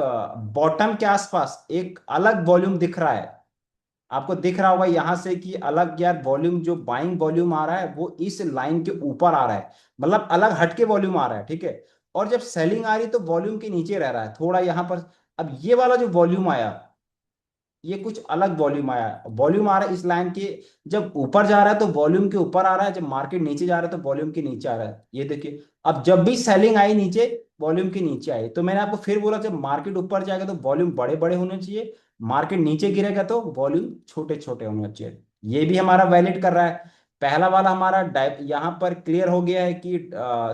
A: बॉटम के आसपास एक अलग वॉल्यूम दिख रहा है, आपको दिख रहा होगा यहां से कि अलग यार वॉल्यूम, जो बाइंग वॉल्यूम आ रहा है वो इस लाइन के ऊपर आ रहा है, मतलब अलग हटके वॉल्यूम आ रहा है। ठीक है, और जब सेलिंग आ रही तो वॉल्यूम के नीचे रह रहा है थोड़ा यहाँ पर। अब ये वाला जो वॉल्यूम आया, ये कुछ अलग वॉल्यूम आया, वॉल्यूम आ रहा है इस लाइन के, जब ऊपर जा रहा है तो वॉल्यूम के ऊपर आ रहा है, जब मार्केट नीचे जा रहा है तो वॉल्यूम के नीचे आ रहा है, ये देखिए। अब जब भी सेलिंग आई नीचे, वॉल्यूम के नीचे आई, तो मैंने आपको फिर बोला जब मार्केट ऊपर जाएगा तो वॉल्यूम बड़े बड़े होने चाहिए, मार्केट नीचे गिरेगा तो वॉल्यूम छोटे छोटे होने चाहिए। ये भी हमारा वैलिड कर रहा है। पहला वाला हमारा यहाँ पर क्लियर हो गया है कि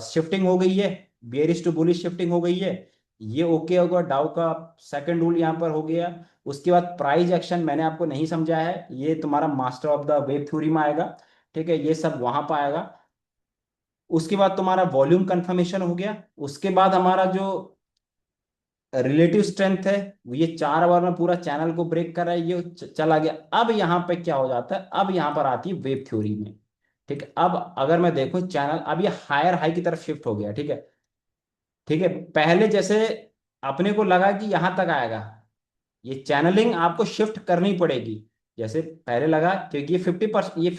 A: शिफ्टिंग हो गई है, बेयरिश टू बुलिश शिफ्टिंग हो गई है, ये ओके होगा। डाउ का सेकंड रूल यहाँ पर हो गया। उसके बाद प्राइस एक्शन मैंने आपको नहीं समझाया है, ये तुम्हारा master of the web theory में आएगा। ठीक है, ये सब वहां पर आएगा। उसके बाद तुम्हारा वॉल्यूम कंफर्मेशन हो गया। उसके बाद हमारा जो रिलेटिव स्ट्रेंथ है, वो ये 4 ओवर में पूरा चैनल को ब्रेक कर रहा है, ये चला गया। अब यहाँ पे क्या हो जाता है, अब यहाँ पर आती है वेब थ्योरी में। ठीक है, अब अगर मैं देखूं चैनल, अब ये हायर हाई की तरफ शिफ्ट हो गया। ठीक है, ठीक है, पहले जैसे अपने को लगा कि यहां तक आएगा, ये चैनलिंग आपको शिफ्ट करनी पड़ेगी। जैसे पहले लगा, क्योंकि ये 50%, ये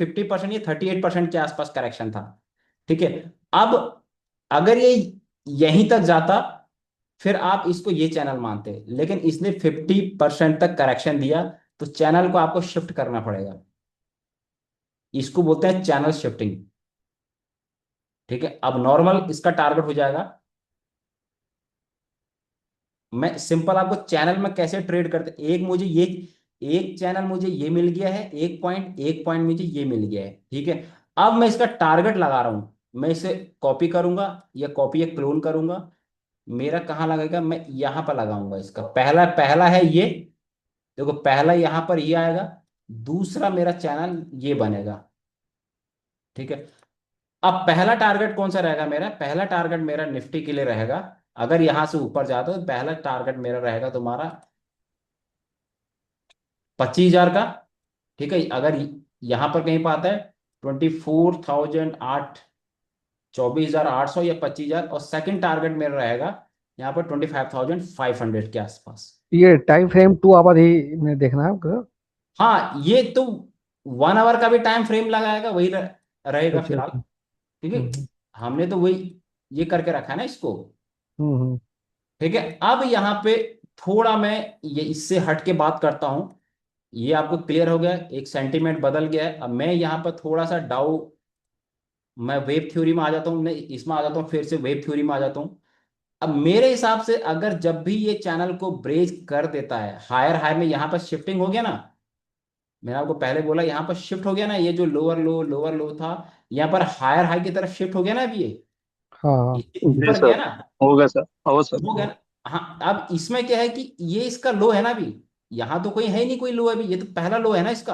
A: 38% के आसपास करेक्शन था। ठीक है, अब अगर ये यहीं तक जाता, फिर आप इसको ये चैनल मानते, लेकिन इसने 50% तक करेक्शन दिया, तो चैनल को आपको शिफ्ट करना पड़ेगा। इसको बोलते हैं चैनल शिफ्टिंग। ठीक है, अब नॉर्मल इसका टारगेट हो जाएगा। मैं सिंपल आपको चैनल में कैसे ट्रेड करते, एक चैनल मुझे ये मिल गया है, एक पॉइंट मुझे ये मिल गया है। ठीक है, अब मैं इसका टारगेट लगा रहा हूं, मैं इसे कॉपी करूंगा, या कॉपी या क्लोन करूंगा, मेरा कहाँ लगेगा, मैं यहाँ पर लगाऊंगा इसका, पहला पहला है ये। देखो पहला यहाँ पर ये आएगा, दूसरा मेरा चैनल ये बनेगा। ठीक है। अब पहला टारगेट कौन सा रहेगा मेरा, पहला टारगेट मेरा निफ्टी के लिए रहेगा। अगर यहां से ऊपर जाता तो पहला टारगेट मेरा रहेगा तुम्हारा 25,000 का। ठीक है। अगर यहां पर कहीं पाता है 24,008, 24,800 या 25,000, और सेकंड टारगेट मेरा रहेगा यहाँ पर 25,500 के आसपास।
C: ये टाइम फ्रेम 2 आवर ही में देखना है आपको?
A: हाँ ये तो 1 आवर का भी टाइम फ्रेम लगाएगा, वही रहेगा
C: अच्छा
A: फिलहाल।
C: अच्छा।
A: क्योंकि हमने तो वही ये करके रखा है ना इसको।
C: हम्म।
A: ठीक है। अब यहाँ पे थोड़ा मैं ये इससे हट के बात करता हूं। ये आपको क्लियर हो गया, एक सेंटीमेंट बदल गया है। अब मैं यहाँ पर थोड़ा सा डाउ, मैं वेब थ्योरी में आ जाता हूँ, मैं इसमें आ जाता हूँ, फिर से वेब थ्योरी में आ जाता हूँ। अब मेरे हिसाब से अगर जब भी ये चैनल को ब्रेक कर देता है, हायर हाई में यहाँ पर शिफ्टिंग हो गया ना, मैंने आपको पहले बोला यहाँ पर शिफ्ट हो गया ना, ये जो लोअर लो था, यहाँ पर हायर हाई की तरफ शिफ्ट हो गया ना, अभी ये
C: हाँ।
A: इसके
B: जी
A: ऊपर
B: सर।
A: गया ना,
B: होगा सर, हो सर।
A: हो गया ना। हाँ अब इसमें क्या है कि ये इसका लो है ना अभी, यहाँ तो कोई है नहीं कोई लो अभी, ये तो पहला लो है ना इसका।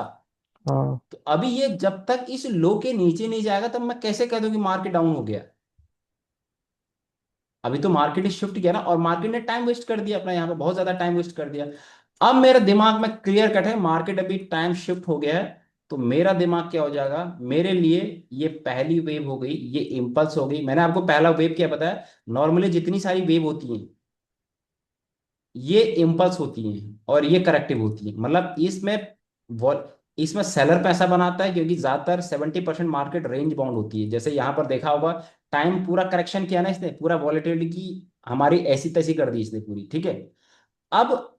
C: हाँ।
A: तो अभी ये जब तक इस लो के नीचे नहीं जाएगा तब मैं कैसे कह दूं कि मार्केट डाउन हो गया। अभी तो मार्केट ही शिफ्ट किया ना, और मार्केट ने टाइम वेस्ट कर दिया अपना, यहाँ पे बहुत ज्यादा टाइम वेस्ट कर दिया। अब मेरे दिमाग में क्लियर कट है, मार्केट अभी टाइम शिफ्ट हो गया है। तो मेरा दिमाग क्या हो जाएगा, मेरे लिए ये पहली वेव हो गई, ये इम्पल्स हो गई। मैंने आपको पहला वेव क्या बताया, नॉर्मली जितनी सारी वेव होती हैं ये इम्पल्स होती हैं और ये करेक्टिव होती हैं। मतलब इसमें सेलर पैसा बनाता है, क्योंकि ज्यादातर 70% मार्केट रेंज बाउंड होती है। जैसे यहाँ पर देखा होगा, टाइम पूरा करेक्शन किया ना इसने, पूरा वॉलेटिलिटी की हमारी ऐसी तैसी कर दी इसने पूरी। ठीक है। अब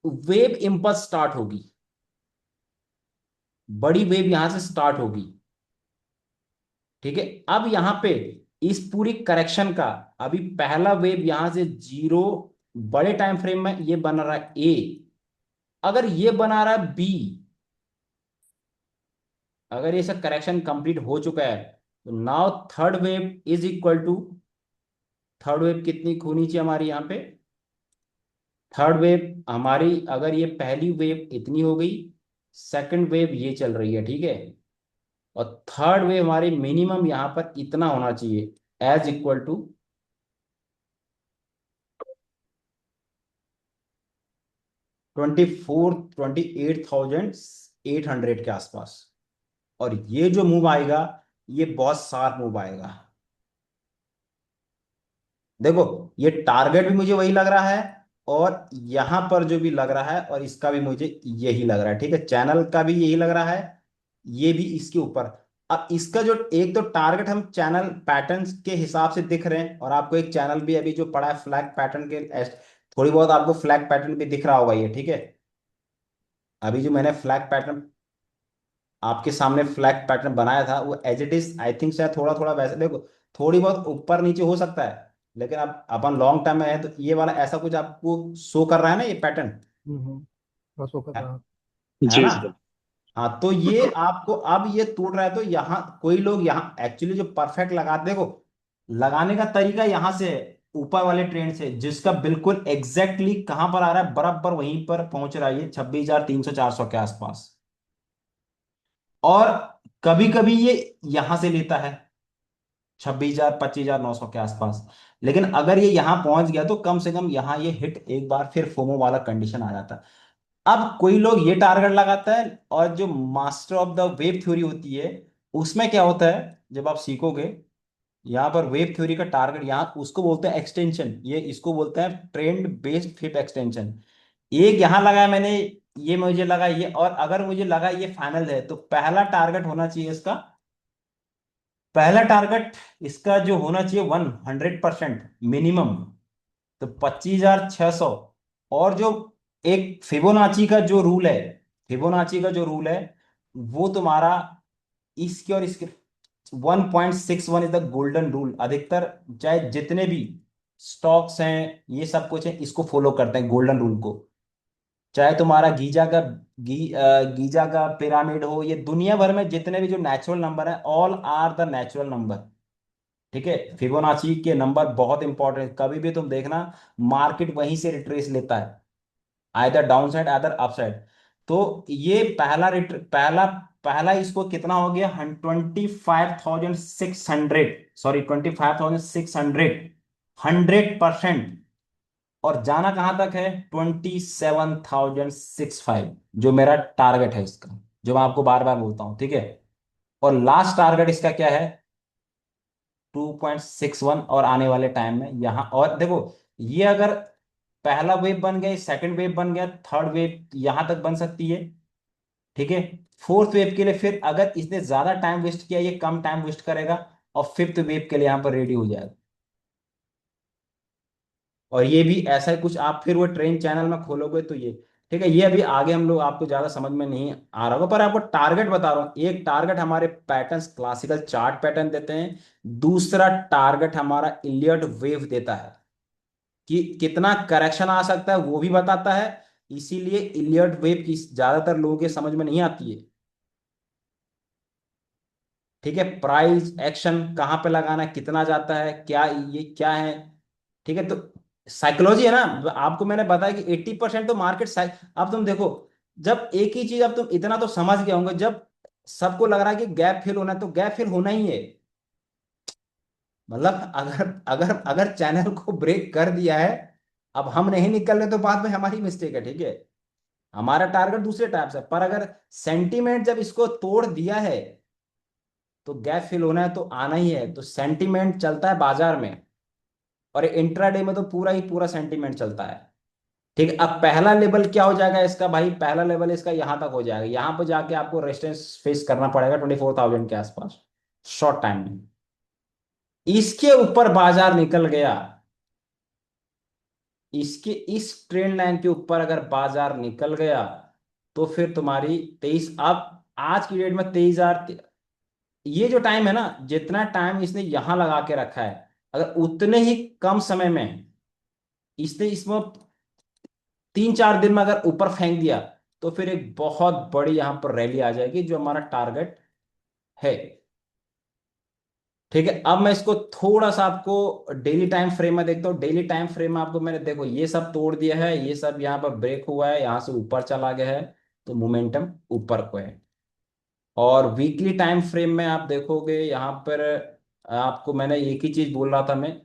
A: वेव इम्पल्स स्टार्ट होगी, बड़ी वेव यहां से स्टार्ट होगी। ठीक है। अब यहाँ पे इस पूरी करेक्शन का अभी पहला वेव यहां से जीरो, बड़े टाइम फ्रेम में ये बन रहा है ए, अगर ये बना रहा है बी, अगर ये सब करेक्शन कंप्लीट हो चुका है, तो now third wave is equal to, third wave कितनी होनी चाहिए हमारी यहाँ पे, थर्ड वेव हमारी अगर ये पहली वेव इतनी हो गई, सेकंड वेव ये चल रही है। ठीक है। और थर्ड वेव हमारी मिनिमम यहाँ पर इतना होना चाहिए, एज इक्वल टू 28,800 के आसपास। और ये जो मूव आएगा, ये बहुत शार्प मूव आएगा। देखो ये टारगेट भी मुझे वही लग रहा है, और यहां पर जो भी लग रहा है, और इसका भी मुझे यही लग रहा है। ठीक है। चैनल का भी यही लग रहा है, ये भी इसके ऊपर। अब इसका जो एक तो टारगेट हम चैनल पैटर्न्स के हिसाब से दिख रहे हैं, और आपको एक चैनल भी अभी जो पड़ा है फ्लैग पैटर्न के थोड़ी बहुत आपको फ्लैग पैटर्न भी दिख रहा होगा ये। ठीक है। अभी जो मैंने फ्लैग पैटर्न आपके सामने फ्लैग पैटर्न बनाया था, वो as it is I think शायद थोड़ा थोड़ा वैसे, देखो थोड़ी बहुत ऊपर नीचे हो सकता है, लेकिन अब अपन लॉन्ग टर्म में है तो ये वाला ऐसा कुछ आपको शो कर रहा है ना ये पैटर्न,
C: हम्म। बस वो कर
A: है,
C: रहा।
A: है
B: जी
A: ना।
B: सर।
A: हाँ तो ये आपको अब ये टूट रहा है, तो यहाँ कोई लोग यहाँ एक्चुअली जो परफेक्ट लगा, देखो लगाने का तरीका यहाँ से है, ऊपर वाले ट्रेंड से, जिसका बिल्कुल एग्जैक्टली कहां पर आ रहा है, बराबर वहीं पर पहुंच रहा है ये 26,300 400 के आसपास। और कभी कभी ये यहां से लेता है 26,000 25,900 के आसपास। लेकिन अगर ये यहां पहुंच गया तो कम से कम यहां ये हिट एक बार फिर फोमो वाला कंडीशन आ जाता है। अब कोई लोग ये टारगेट लगाता है, और जो master of the wave theory होती है उसमें क्या होता है, जब आप सीखोगे, यहाँ पर वेव थ्योरी का टारगेट यहाँ उसको बोलते हैं एक्सटेंशन, ये इसको बोलते हैं ट्रेंड बेस्ड फिब एक्सटेंशन। एक यहाँ लगा मैंने, ये मुझे लगा ये, और अगर मुझे लगा ये फाइनल है, तो पहला टारगेट होना चाहिए इसका, पहला टारगेट इसका जो होना चाहिए 100% मिनिमम, तो 25,600। और जो एक फिबोनाची का जो रूल है, फिबोनाची का जो रूल है वो तुम्हारा इसके और इसके 1.61 इज द गोल्डन रूल। अधिकतर चाहे जितने भी स्टॉक्स हैं ये सब कुछ है, इसको फॉलो करते हैं गोल्डन रूल को। चाहे तुम्हारा गीजा का पिरामिड हो, ये दुनिया भर में जितने भी जो नेचुरल नंबर है, all are the natural number. ठीक है, फिबोनाची के नंबर बहुत इंपॉर्टेंट, कभी भी तुम देखना मार्केट वहीं से रिट्रेस लेता है, either down side either up side. तो ये पहला पहला इसको कितना हो गया, 25,600, सॉरी 25,600, 100%। और जाना कहां तक है, 27,065, जो मेरा टारगेट है इसका, जो मैं आपको बार बार बोलता हूं, ठीक है। और लास्ट टारगेट इसका क्या है, 2.61, और आने वाले टाइम में यहां, और देखो ये अगर पहला वेव बन गया, सेकंड वेव बन गया, थर्ड वेव यहां तक बन सकती है, ठीक है। फोर्थ वेव के लिए फिर अगर इसने ज्यादा टाइम वेस्ट किया, ये कम टाइम वेस्ट करेगा, और फिफ्थ वेव के लिए यहां पर रेडी हो जाएगा। और ये भी ऐसा ही कुछ आप फिर वो ट्रेन चैनल में खोलोगे तो ये, ठीक है। ये अभी आगे हम लोग आपको ज्यादा समझ में नहीं आ रहा होगा, पर आपको टारगेट बता रहा हूं, एक टारगेट हमारे पैटर्न्स क्लासिकल चार्ट पैटर्न देते हैं, दूसरा टारगेट हमारा इलियट वेव देता है, कि कितना करेक्शन आ सकता है वो भी बताता है। इसीलिए इलियट वेव की ज्यादातर लोगों के समझ में नहीं आती है, ठीक है। प्राइस एक्शन कहाँ पे लगाना है, कितना जाता है, क्या ये क्या है, ठीक है। तो साइकोलॉजी है ना, आपको मैंने बताया कि 80% तो मार्केट अब तुम देखो, जब एक ही चीज, अब तुम इतना तो समझ गए होंगे, जब सबको लग रहा है कि गैप फिल होना है, तो गैप फिल होना ही है। मतलब अगर अगर अगर चैनल को ब्रेक कर दिया है, अब हम नहीं निकल रहे तो बाद में हमारी मिस्टेक है, ठीक है। हमारा टारगेट दूसरे टाइप से, पर अगर सेंटीमेंट जब इसको तोड़ दिया है, तो गैप फिल होना है तो आना ही है। तो सेंटीमेंट चलता है बाजार में, और इंट्राडे में तो पूरा ही पूरा सेंटीमेंट चलता है, ठीक है। अब पहला लेवल क्या हो जाएगा इसका भाई, पहला लेवल इसका यहां तक हो जाएगा, यहां पर जाके आपको रेजिस्टेंस फेस करना पड़ेगा 24,000 के आसपास, शॉर्ट टाइम में। इसके ऊपर बाजार निकल गया, इसके इस ट्रेंड लाइन के ऊपर अगर बाजार निकल गया, तो फिर तुम्हारी 23, अब आज की डेट में 23,000, ये जो टाइम है ना, जितना टाइम इसने यहां लगा के रखा है, अगर उतने ही कम समय में इसने इसमें 3-4 दिन में अगर ऊपर फेंक दिया, तो फिर एक बहुत बड़ी यहां पर रैली आ जाएगी, जो हमारा टारगेट है, ठीक है। अब मैं इसको थोड़ा सा आपको डेली टाइम फ्रेम में देखता हूँ। डेली टाइम फ्रेम में आपको मैंने, देखो ये सब तोड़ दिया है, ये सब यहाँ पर ब्रेक हुआ है, यहाँ से ऊपर चला गया है, तो मोमेंटम ऊपर को है। और वीकली टाइम फ्रेम में आप देखोगे यहाँ पर, आपको मैंने एक ही चीज बोल रहा था मैं,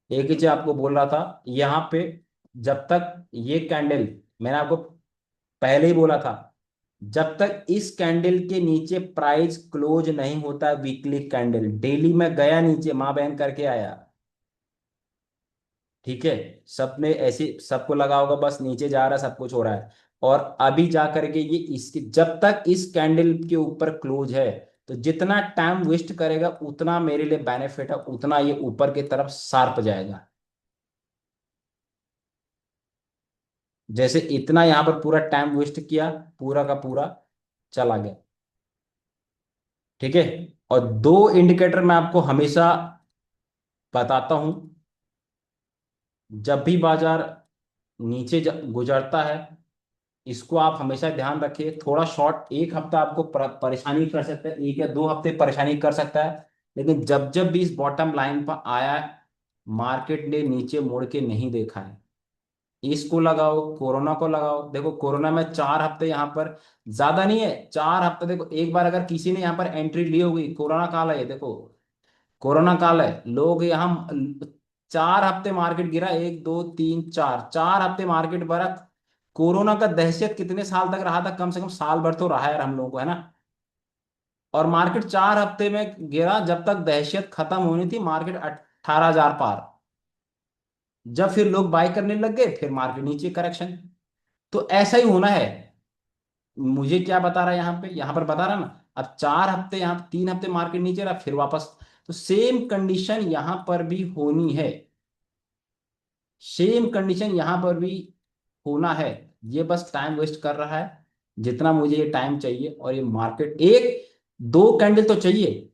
A: एक ही चीज आपको बोल रहा था यहाँ पे, जब तक ये कैंडल, मैंने आपको पहले ही बोला था, जब तक इस कैंडल के नीचे प्राइस क्लोज नहीं होता, वीकली कैंडल, डेली में गया नीचे, माँ बहन करके आया, ठीक है। सबने ऐसे, सबको लगा होगा बस नीचे जा रहा है, सब कुछ हो रहा है, और अभी जा करके ये इसकी, जब तक इस कैंडल के ऊपर क्लोज है, तो जितना टाइम वेस्ट करेगा उतना मेरे लिए बेनिफिट है, उतना ये ऊपर की तरफ शार्प जाएगा। जैसे इतना यहां पर पूरा टाइम वेस्ट किया, पूरा का पूरा चला गया, ठीक है। और दो इंडिकेटर मैं आपको हमेशा बताता हूं, जब भी बाजार नीचे गुजरता है, इसको आप हमेशा ध्यान रखिए। थोड़ा शॉर्ट एक हफ्ता आपको परेशानी कर सकता है, 1 या 2 हफ्ते परेशानी कर सकता है, लेकिन जब जब भी इस बॉटम लाइन पर आया है, मार्केट ने नीचे मुड़ के नहीं देखा है। इसको लगाओ, कोरोना को लगाओ, देखो कोरोना में 4 हफ्ते यहाँ पर, ज्यादा नहीं है 4 हफ्ते, देखो एक बार अगर किसी ने यहाँ पर एंट्री ली होगी, कोरोना काल है ये, देखो कोरोना काल है, लोग यहाँ 4 हफ्ते मार्केट गिरा, 1 2 3 4 4 हफ्ते मार्केट भरा। कोरोना का दहशत कितने साल तक रहा था, कम से कम साल भर तो रहा है यार हम लोगों को, है ना। और मार्केट 4 हफ्ते में गिरा, जब तक दहशत खत्म होनी थी, मार्केट 18,000 पार। जब फिर लोग बाय करने लग गए, फिर मार्केट नीचे करेक्शन। तो ऐसा ही होना है, मुझे क्या बता रहा है यहाँ पर बता रहा ना, अब 4 हफ्ते, यहाँ 3 हफ्ते मार्केट नीचे रहा, फिर वापस, तो सेम कंडीशन यहाँ पर भी होनी है, सेम कंडीशन यहाँ पर भी होना है। ये बस टाइम वेस्ट कर रहा है, जितना मुझे ये टाइम चाहिए, और ये मार्केट एक दो कैंडल तो चाहिए।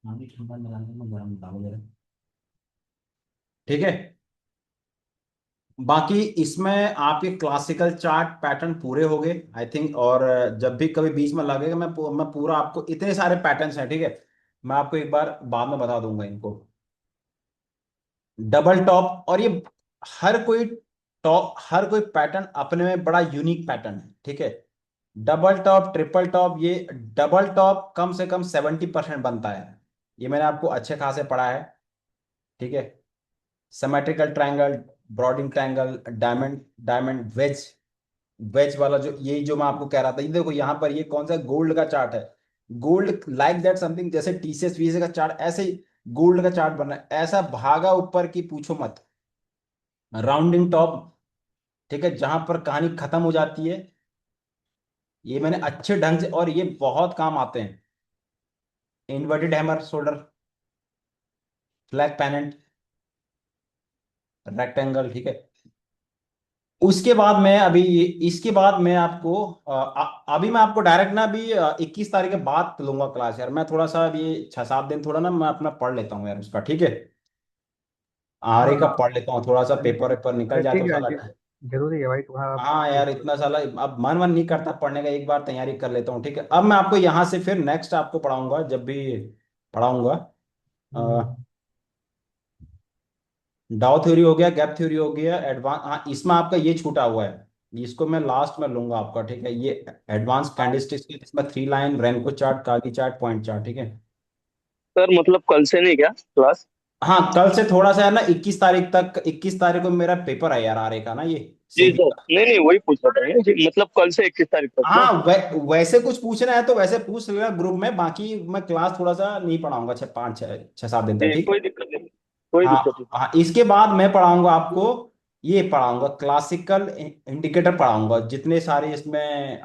A: पानी ठंडा मिला के मैं गर्म डाल दे रहा। ठीक है, बाकी इसमें आपके क्लासिकल चार्ट पैटर्न पूरे हो गए आई थिंक। और जब भी कभी बीच में लगेगा मैं पूरा आपको, इतने सारे पैटर्न्स हैं ठीक है, मैं आपको एक बार बाद में बता दूंगा इनको। डबल टॉप, और ये हर कोई टॉप, हर कोई पैटर्न अपने में बड़ा यूनिक पैटर्न है ठीक है। डबल टॉप, ट्रिपल टॉप, ये डबल टॉप कम से कम 70% बनता है, ये मैंने आपको अच्छे खासे पढ़ा है ठीक है। Symmetrical triangle, broadening triangle, diamond, diamond wedge, wedge वाला जो, यही जो मैं आपको कह रहा था, ये देखो यहाँ पर ये कौन सा गोल्ड का चार्ट है। गोल्ड लाइक दैट समथिंग, जैसे टीसीएस वीएसए का चार्ट ऐसे ही गोल्ड का चार्ट बना है, ऐसा भागा ऊपर की पूछो मत। राउंडिंग टॉप ठीक है, जहां पर कहानी खत्म हो जाती है, ये मैंने अच्छे ढंग से, और ये बहुत काम आते हैं। Inverted hammer shoulder, flag pennant, rectangle ठीक है। उसके बाद मैं अभी, इसके बाद मैं आपको अभी मैं आपको डायरेक्ट ना अभी 21 तारीख के बाद लूंगा क्लास यार। मैं थोड़ा सा अभी 6-7 दिन थोड़ा ना मैं अपना पढ़ लेता हूँ यार उसका ठीक है। आरए का
C: हाँ
A: पढ़ लेता हूँ थोड़ा सा, पेपर वेपर निकल
C: अरे
A: जाए
C: ठीक
A: तो
C: है,
A: साला।
C: जरूरी है भाई तुम्हारा।
A: हाँ यार इतना साला अब मन मन नहीं करता पढ़ने का, एक बार तैयारी कर लेता हूँ ठीक है। अब मैं आपको यहाँ से फिर नेक्स्ट आपको पढ़ाऊंगा जब भी पढ़ाऊंगा।
C: हम्म,
A: डाउ थ्योरी हो गया, गैप थ्योरी हो गया, एडवांस, हाँ इसमें आपका ये छूटा हुआ है, इसको मैं लास्ट में लूंगा आपका ठीक है। ये एडवांस कैंडिस्टिक्स, इसमें 3 line Renko chart, Kagi chart, point chart ठीक है।
D: सर मतलब कल से नहीं क्या क्लास?
A: हाँ कल से थोड़ा सा है ना, 21 तारीख तक, 21 तारीख को मेरा पेपर है यार आरए का ना, ये
D: जी
A: सेबी
D: सर,
A: का।
D: नहीं नहीं वही पूछ रहा था मैं कि मतलब कल से 21 तारीख तक ना।
A: हाँ वैसे कुछ पूछना है तो वैसे पूछ लेगा ग्रुप में, बाकी मैं क्लास थोड़ा सा नहीं पढ़ाऊंगा 6-5 6 6-7 दिन तक
D: जी
A: ठीक है।
D: कोई दिक्कत नहीं, कोई
A: हाँ
D: दिक्कत नहीं।
A: हाँ, इसके बाद मैं पढ़ाऊंगा आपको, ये पढ़ाऊंगा क्लासिकल इंडिकेटर पढ़ाऊंगा, जितने सारे इसमें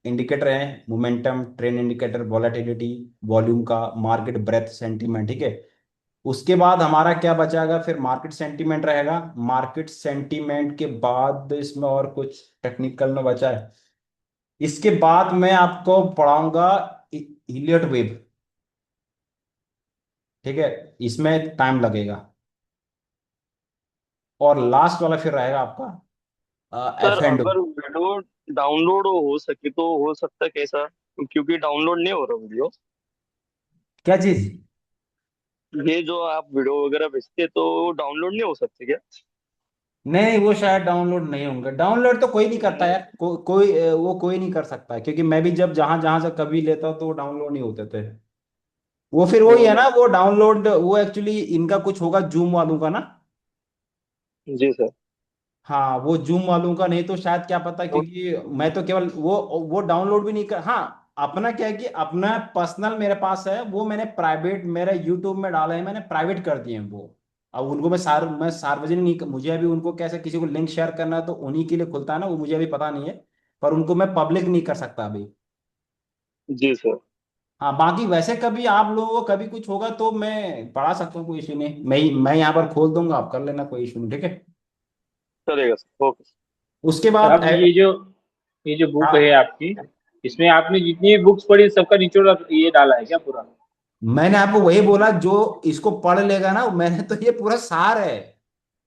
A: इंडिकेटर हैं, momentum, trend indicator, volatility, volume का, मार्केट ब्रेथ, सेंटीमेंट ठीक है। उसके बाद हमारा क्या बचाएगा, फिर मार्केट सेंटीमेंट रहेगा। मार्केट सेंटीमेंट के बाद इसमें और कुछ टेक्निकल में बचा है। इसके बाद मैं आपको पढ़ाऊंगा इलियट वेव ठीक है, इसमें टाइम लगेगा। और लास्ट वाला फिर रहेगा आपका
D: सर
A: एफ एंड।
D: अगर वीडियो डाउनलोड हो सके तो हो सकता है कैसा? क्योंकि डाउनलोड नहीं हो रहा वीडियो।
A: क्या चीज?
D: ये जो आप वीडियो वगैरह भेजते तो डाउनलोड नहीं हो सकते क्या?
A: नहीं वो शायद डाउनलोड नहीं होंगे, डाउनलोड तो कोई नहीं करता यार, कोई वो कोई नहीं कर सकता है, क्योंकि मैं भी जब जहां जहां से कभी लेता हूँ तो वो डाउनलोड नहीं होते थे। वो फिर वही है
D: ओ,
A: ना, वो डाउनलोड वो एक्चुअली इनका कुछ होगा जूम वालों का ना।
D: जी सर।
A: हाँ वो जूम वालों का, नहीं तो शायद क्या पता,
D: तो
A: क्योंकि मैं तो केवल वो डाउनलोड भी नहीं कर, हाँ अपना क्या है कि अपना पर्सनल मेरे पास है, वो मैंने प्राइवेट मेरे यूट्यूब में डाला है, मैंने प्राइवेट कर दिए हैं वो। अब उनको मैं सार्वजनिक नहीं, मुझे अभी उनको कैसे किसी को लिंक शेयर करना है तो उन्हीं के लिए खुलता है ना, वो मुझे अभी पता नहीं है, पर उनको मैं पब्लिक नहीं कर सकता अभी।
D: जी सर,
A: हाँ बाकी वैसे कभी आप लोगों को कभी कुछ होगा तो मैं पढ़ा सकता हूँ, कोई इशू नहीं, मैं यहाँ पर खोल दूंगा, आप कर लेना, कोई इशू नहीं ठीक है।
D: चलेगा सर, ओके।
A: उसके
B: तो
A: बाद
B: अब ये जो बुक है
A: हाँ
B: आपकी, इसमें आपने जितनी बुक्स पढ़ी सबका निचोड़ ये डाला है क्या पूरा?
A: मैंने आपको वही बोला, जो इसको पढ़ लेगा ना, मैंने तो ये पूरा सार है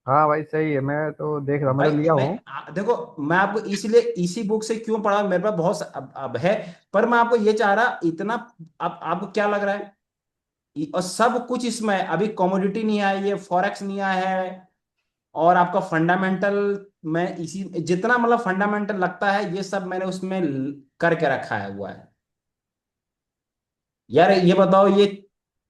C: हाँ भाई सही है, मैं तो देख रहा, मैं
A: भाई।
C: तो लिया
A: मैं
C: हूँ।
A: देखो, मैं आपको इसलिए इसी बुक से क्यों पढ़ा, मेरे पास अब है, पर मैं आपको ये चाह रहा इतना, अब आपको क्या लग रहा है, और सब कुछ इसमें है। अभी कमोडिटी नहीं आई है, फॉरेक्स नहीं आया है, और आपका फंडामेंटल, मैं इसी जितना मतलब फंडामेंटल लगता है ये सब मैंने उसमें करके रखा है हुआ है। यार ये बताओ, ये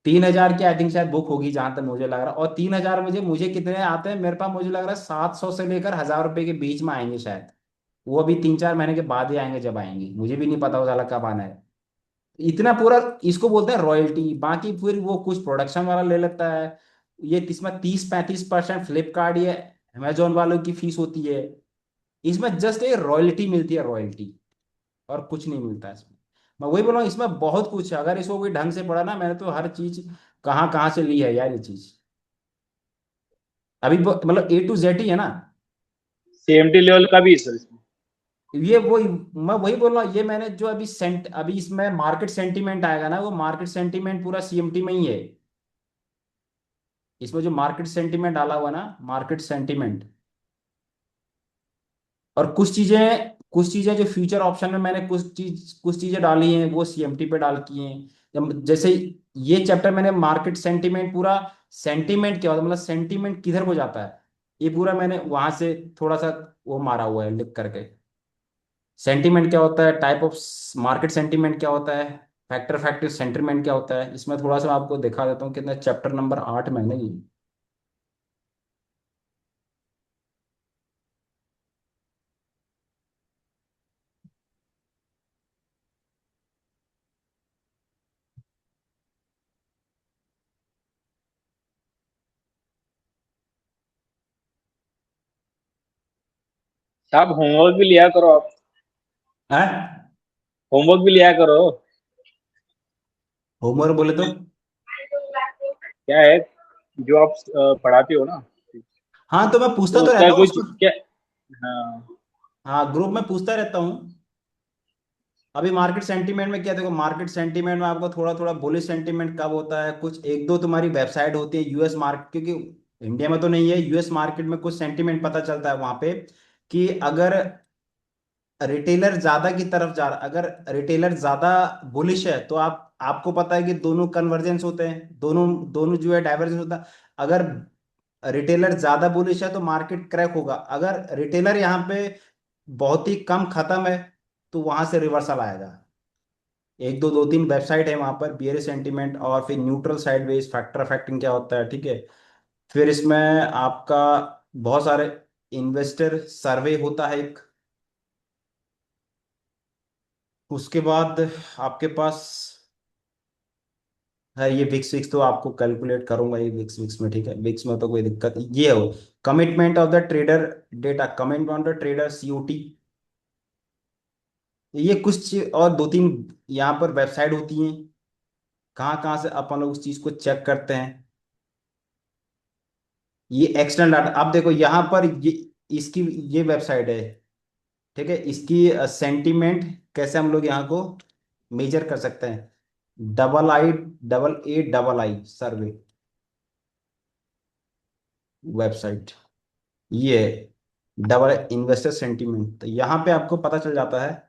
A: 3,000 की आई थिंक शायद बुक होगी जहां तक मुझे लग रहा है, और 3,000 मुझे मुझे कितने आते हैं मेरे पास, मुझे लग रहा है 700 से लेकर 1,000 रुपए के बीच में आएंगे शायद। वो अभी 3-4 महीने के बाद ही आएंगे, जब आएंगे मुझे भी नहीं पता वो साला कब आना है। इतना पूरा इसको बोलते हैं रॉयल्टी, बाकी फिर वो कुछ प्रोडक्शन वाला ले लेता है। ये इसमें 30-35% फ्लिपकार्ट या अमेजोन वालों की फीस होती है। इसमें जस्ट एक रॉयल्टी मिलती है, रॉयल्टी, और कुछ नहीं मिलता है इसमें। मैं वही बोल रहा हूँ, इसमें बहुत कुछ है, अगर इसको कोई ढंग से पढ़ा ना, मैंने तो हर चीज कहाँ कहाँ से ली है यार ये चीज, अभी मतलब A to Z ही है ना।
B: CMT लेवल का भी है सर इसमें?
A: ये वही, मैं वही बोल रहा हूँ, ये मैंने जो अभी इसमें मार्केट सेंटीमेंट आएगा ना, वो मार्केट सेंटीमेंट पूरा CMT में ही है। इसमें जो मार्केट सेंटीमेंट डाला हुआ ना, मार्केट सेंटीमेंट, और कुछ चीजें जो फ्यूचर ऑप्शन में मैंने कुछ चीजें डाली हैं वो सीएमटी पे डाल की हैं। जैसे ये चैप्टर मैंने मार्केट सेंटीमेंट पूरा, सेंटीमेंट क्या होता है मतलब सेंटीमेंट किधर को जाता है, ये पूरा मैंने वहां से थोड़ा सा वो मारा हुआ है लिख करके। सेंटीमेंट क्या होता है, टाइप ऑफ मार्केट सेंटीमेंट क्या होता है, फैक्टर फैक्टिव सेंटीमेंट क्या होता है, इसमें थोड़ा सा आपको दिखा देता हूँ कितना, चैप्टर नंबर 8 में है ना ये।
B: साहब होमवर्क भी लिया करो आप।
A: है
B: होमवर्क भी लिया करो।
A: होमवर्क बोले तो?
B: क्या है जो आप पढ़ाते हो ना,
A: हाँ तो मैं पूछता
B: तो
A: तो
B: उसका
A: रहता हूँ
B: कुछ
A: उसमें।
B: क्या। हाँ।
A: हाँ ग्रुप में पूछता रहता हूँ। अभी मार्केट सेंटीमेंट में क्या, देखो मार्केट सेंटीमेंट में आपको थोड़ा थोड़ा बुलिश सेंटीमेंट कब होता है, कुछ एक दो तुम्हारी वेबसाइट होती है यूएस मार्केट, क्योंकि इंडिया में तो नहीं है, यूएस मार्केट में कुछ सेंटीमेंट पता चलता है वहां पे कि अगर रिटेलर ज्यादा की तरफ जा रहा, अगर रिटेलर ज्यादा बुलिश है तो आपको पता है कि दोनों कन्वर्जेंस होते हैं, दोनों दोनों जो है डाइवर्जेंस होता है। अगर रिटेलर ज्यादा बुलिश है तो मार्केट क्रैक होगा, अगर रिटेलर यहाँ पे बहुत ही कम खत्म है तो वहां से रिवर्सल आएगा। एक दो दो तीन वेबसाइट है वहां पर, बियरिश सेंटीमेंट और फिर न्यूट्रल साइडवेज फैक्टर अफेक्टिंग क्या होता है, ठीक है। फिर इसमें आपका बहुत सारे इन्वेस्टर सर्वे होता है एक। उसके बाद आपके पास है ये विक्स विक्स, तो आपको कैलकुलेट करूंगा ये विक्स विक्स में, ठीक है, विक्स में तो कोई दिक्कत ये हो। Commitment of the trader data, commitment of the trader COT, ये और दो तीन यहाँ पर वेबसाइट होती हैं, कहाँ कहाँ से अपन लोग उस चीज को चेक करते हैं। ये एक्सटर्नल डाटा, आप देखो यहाँ पर ये इसकी ये वेबसाइट है, ठीक है, इसकी सेंटीमेंट कैसे हम लोग यहाँ को मेजर कर सकते हैं, AA सर्वे वेबसाइट, ये डबल इन्वेस्टर सेंटीमेंट, तो यहाँ पे आपको पता चल जाता है।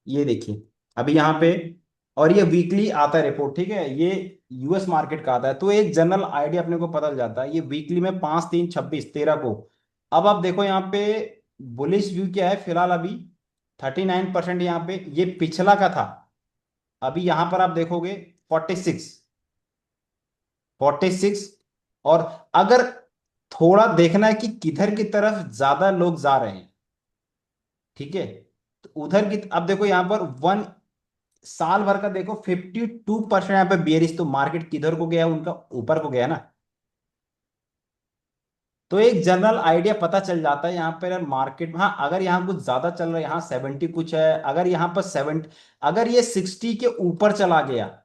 A: ये देखिए अभी यहाँ पे, और ये वीकली आता है रिपोर्ट, ठीक है, ये यूएस मार्केट का आता है, तो एक जनरल आइडिया अपने को पता चल जाता है, ये वीकली में 5 3 26 13 को। अब आप देखो यहाँ पे बुलिश व्यू क्या है फिलहाल अभी, 39% यहाँ पे, ये पिछला का था। अभी यहाँ पर आप देखोगे 46 और अगर थोड़ा देखना है कि किधर की तरफ ज्यादा लोग जा रहे हैं, ठीक है, तो उधर की अब देखो यहाँ पर साल भर का देखो 52% यहाँ पे बियरिश, तो मार्केट किधर को गया, उनका ऊपर को गया ना। तो एक जनरल आइडिया पता चल जाता है यहाँ पर यार मार्केट, हाँ अगर यहाँ कुछ ज्यादा चल रहा है, यहाँ 70 कुछ है, अगर यहाँ पर 70, अगर ये 60 के ऊपर चला गया,